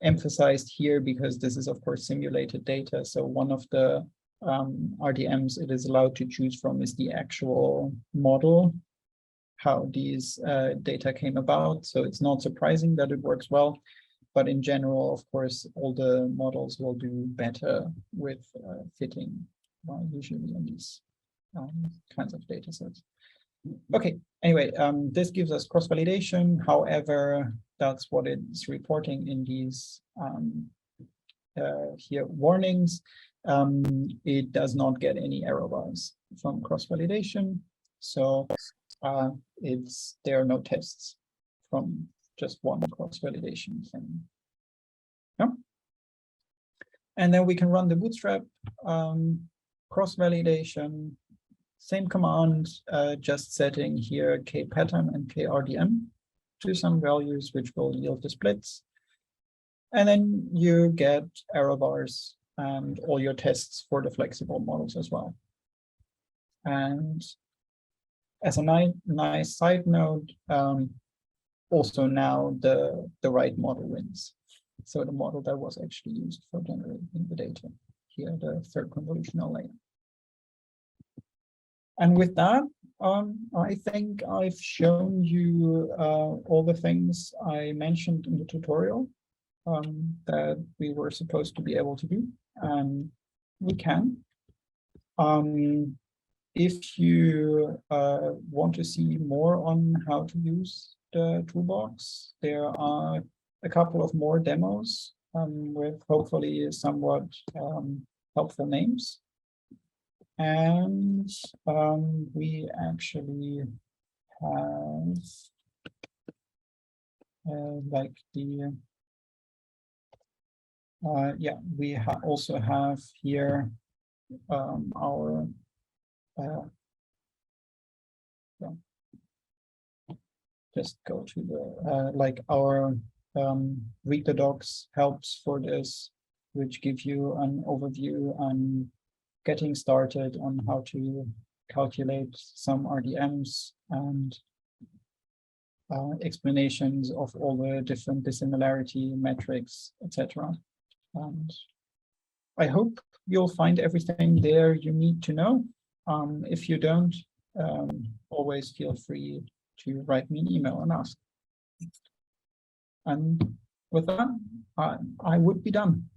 emphasized here because this is, of course, simulated data. So one of the RDMs it is allowed to choose from is the actual model, how these data came about. So it's not surprising that it works well. But in general, of course, all the models will do better with fitting, usually in these kinds of data sets. Okay, anyway, this gives us cross-validation. However, that's what it's reporting in these here warnings. It does not get any error bars from cross-validation. So there are no tests from just one cross-validation thing. Yeah. And then we can run the Bootstrap cross-validation, same command, just setting here k-pattern and k-rdm to some values which will yield the splits. And then you get error bars and all your tests for the flexible models as well. And as a nice side note, also now the right model wins. So the model that was actually used for generating the data, here the third convolutional layer. And with that, I think I've shown you all the things I mentioned in the tutorial that we were supposed to be able to do, and we can. If you want to see more on how to use the toolbox, there are a couple of more demos with hopefully somewhat helpful names. And we actually have like the yeah, we also have here our yeah, just go to the like our read the docs helps for this, which give you an overview on getting started on how to calculate some RDMs and explanations of all the different dissimilarity metrics, etc. And I hope you'll find everything there you need to know. If you don't, always feel free to write me an email and ask. And with that, I would be done.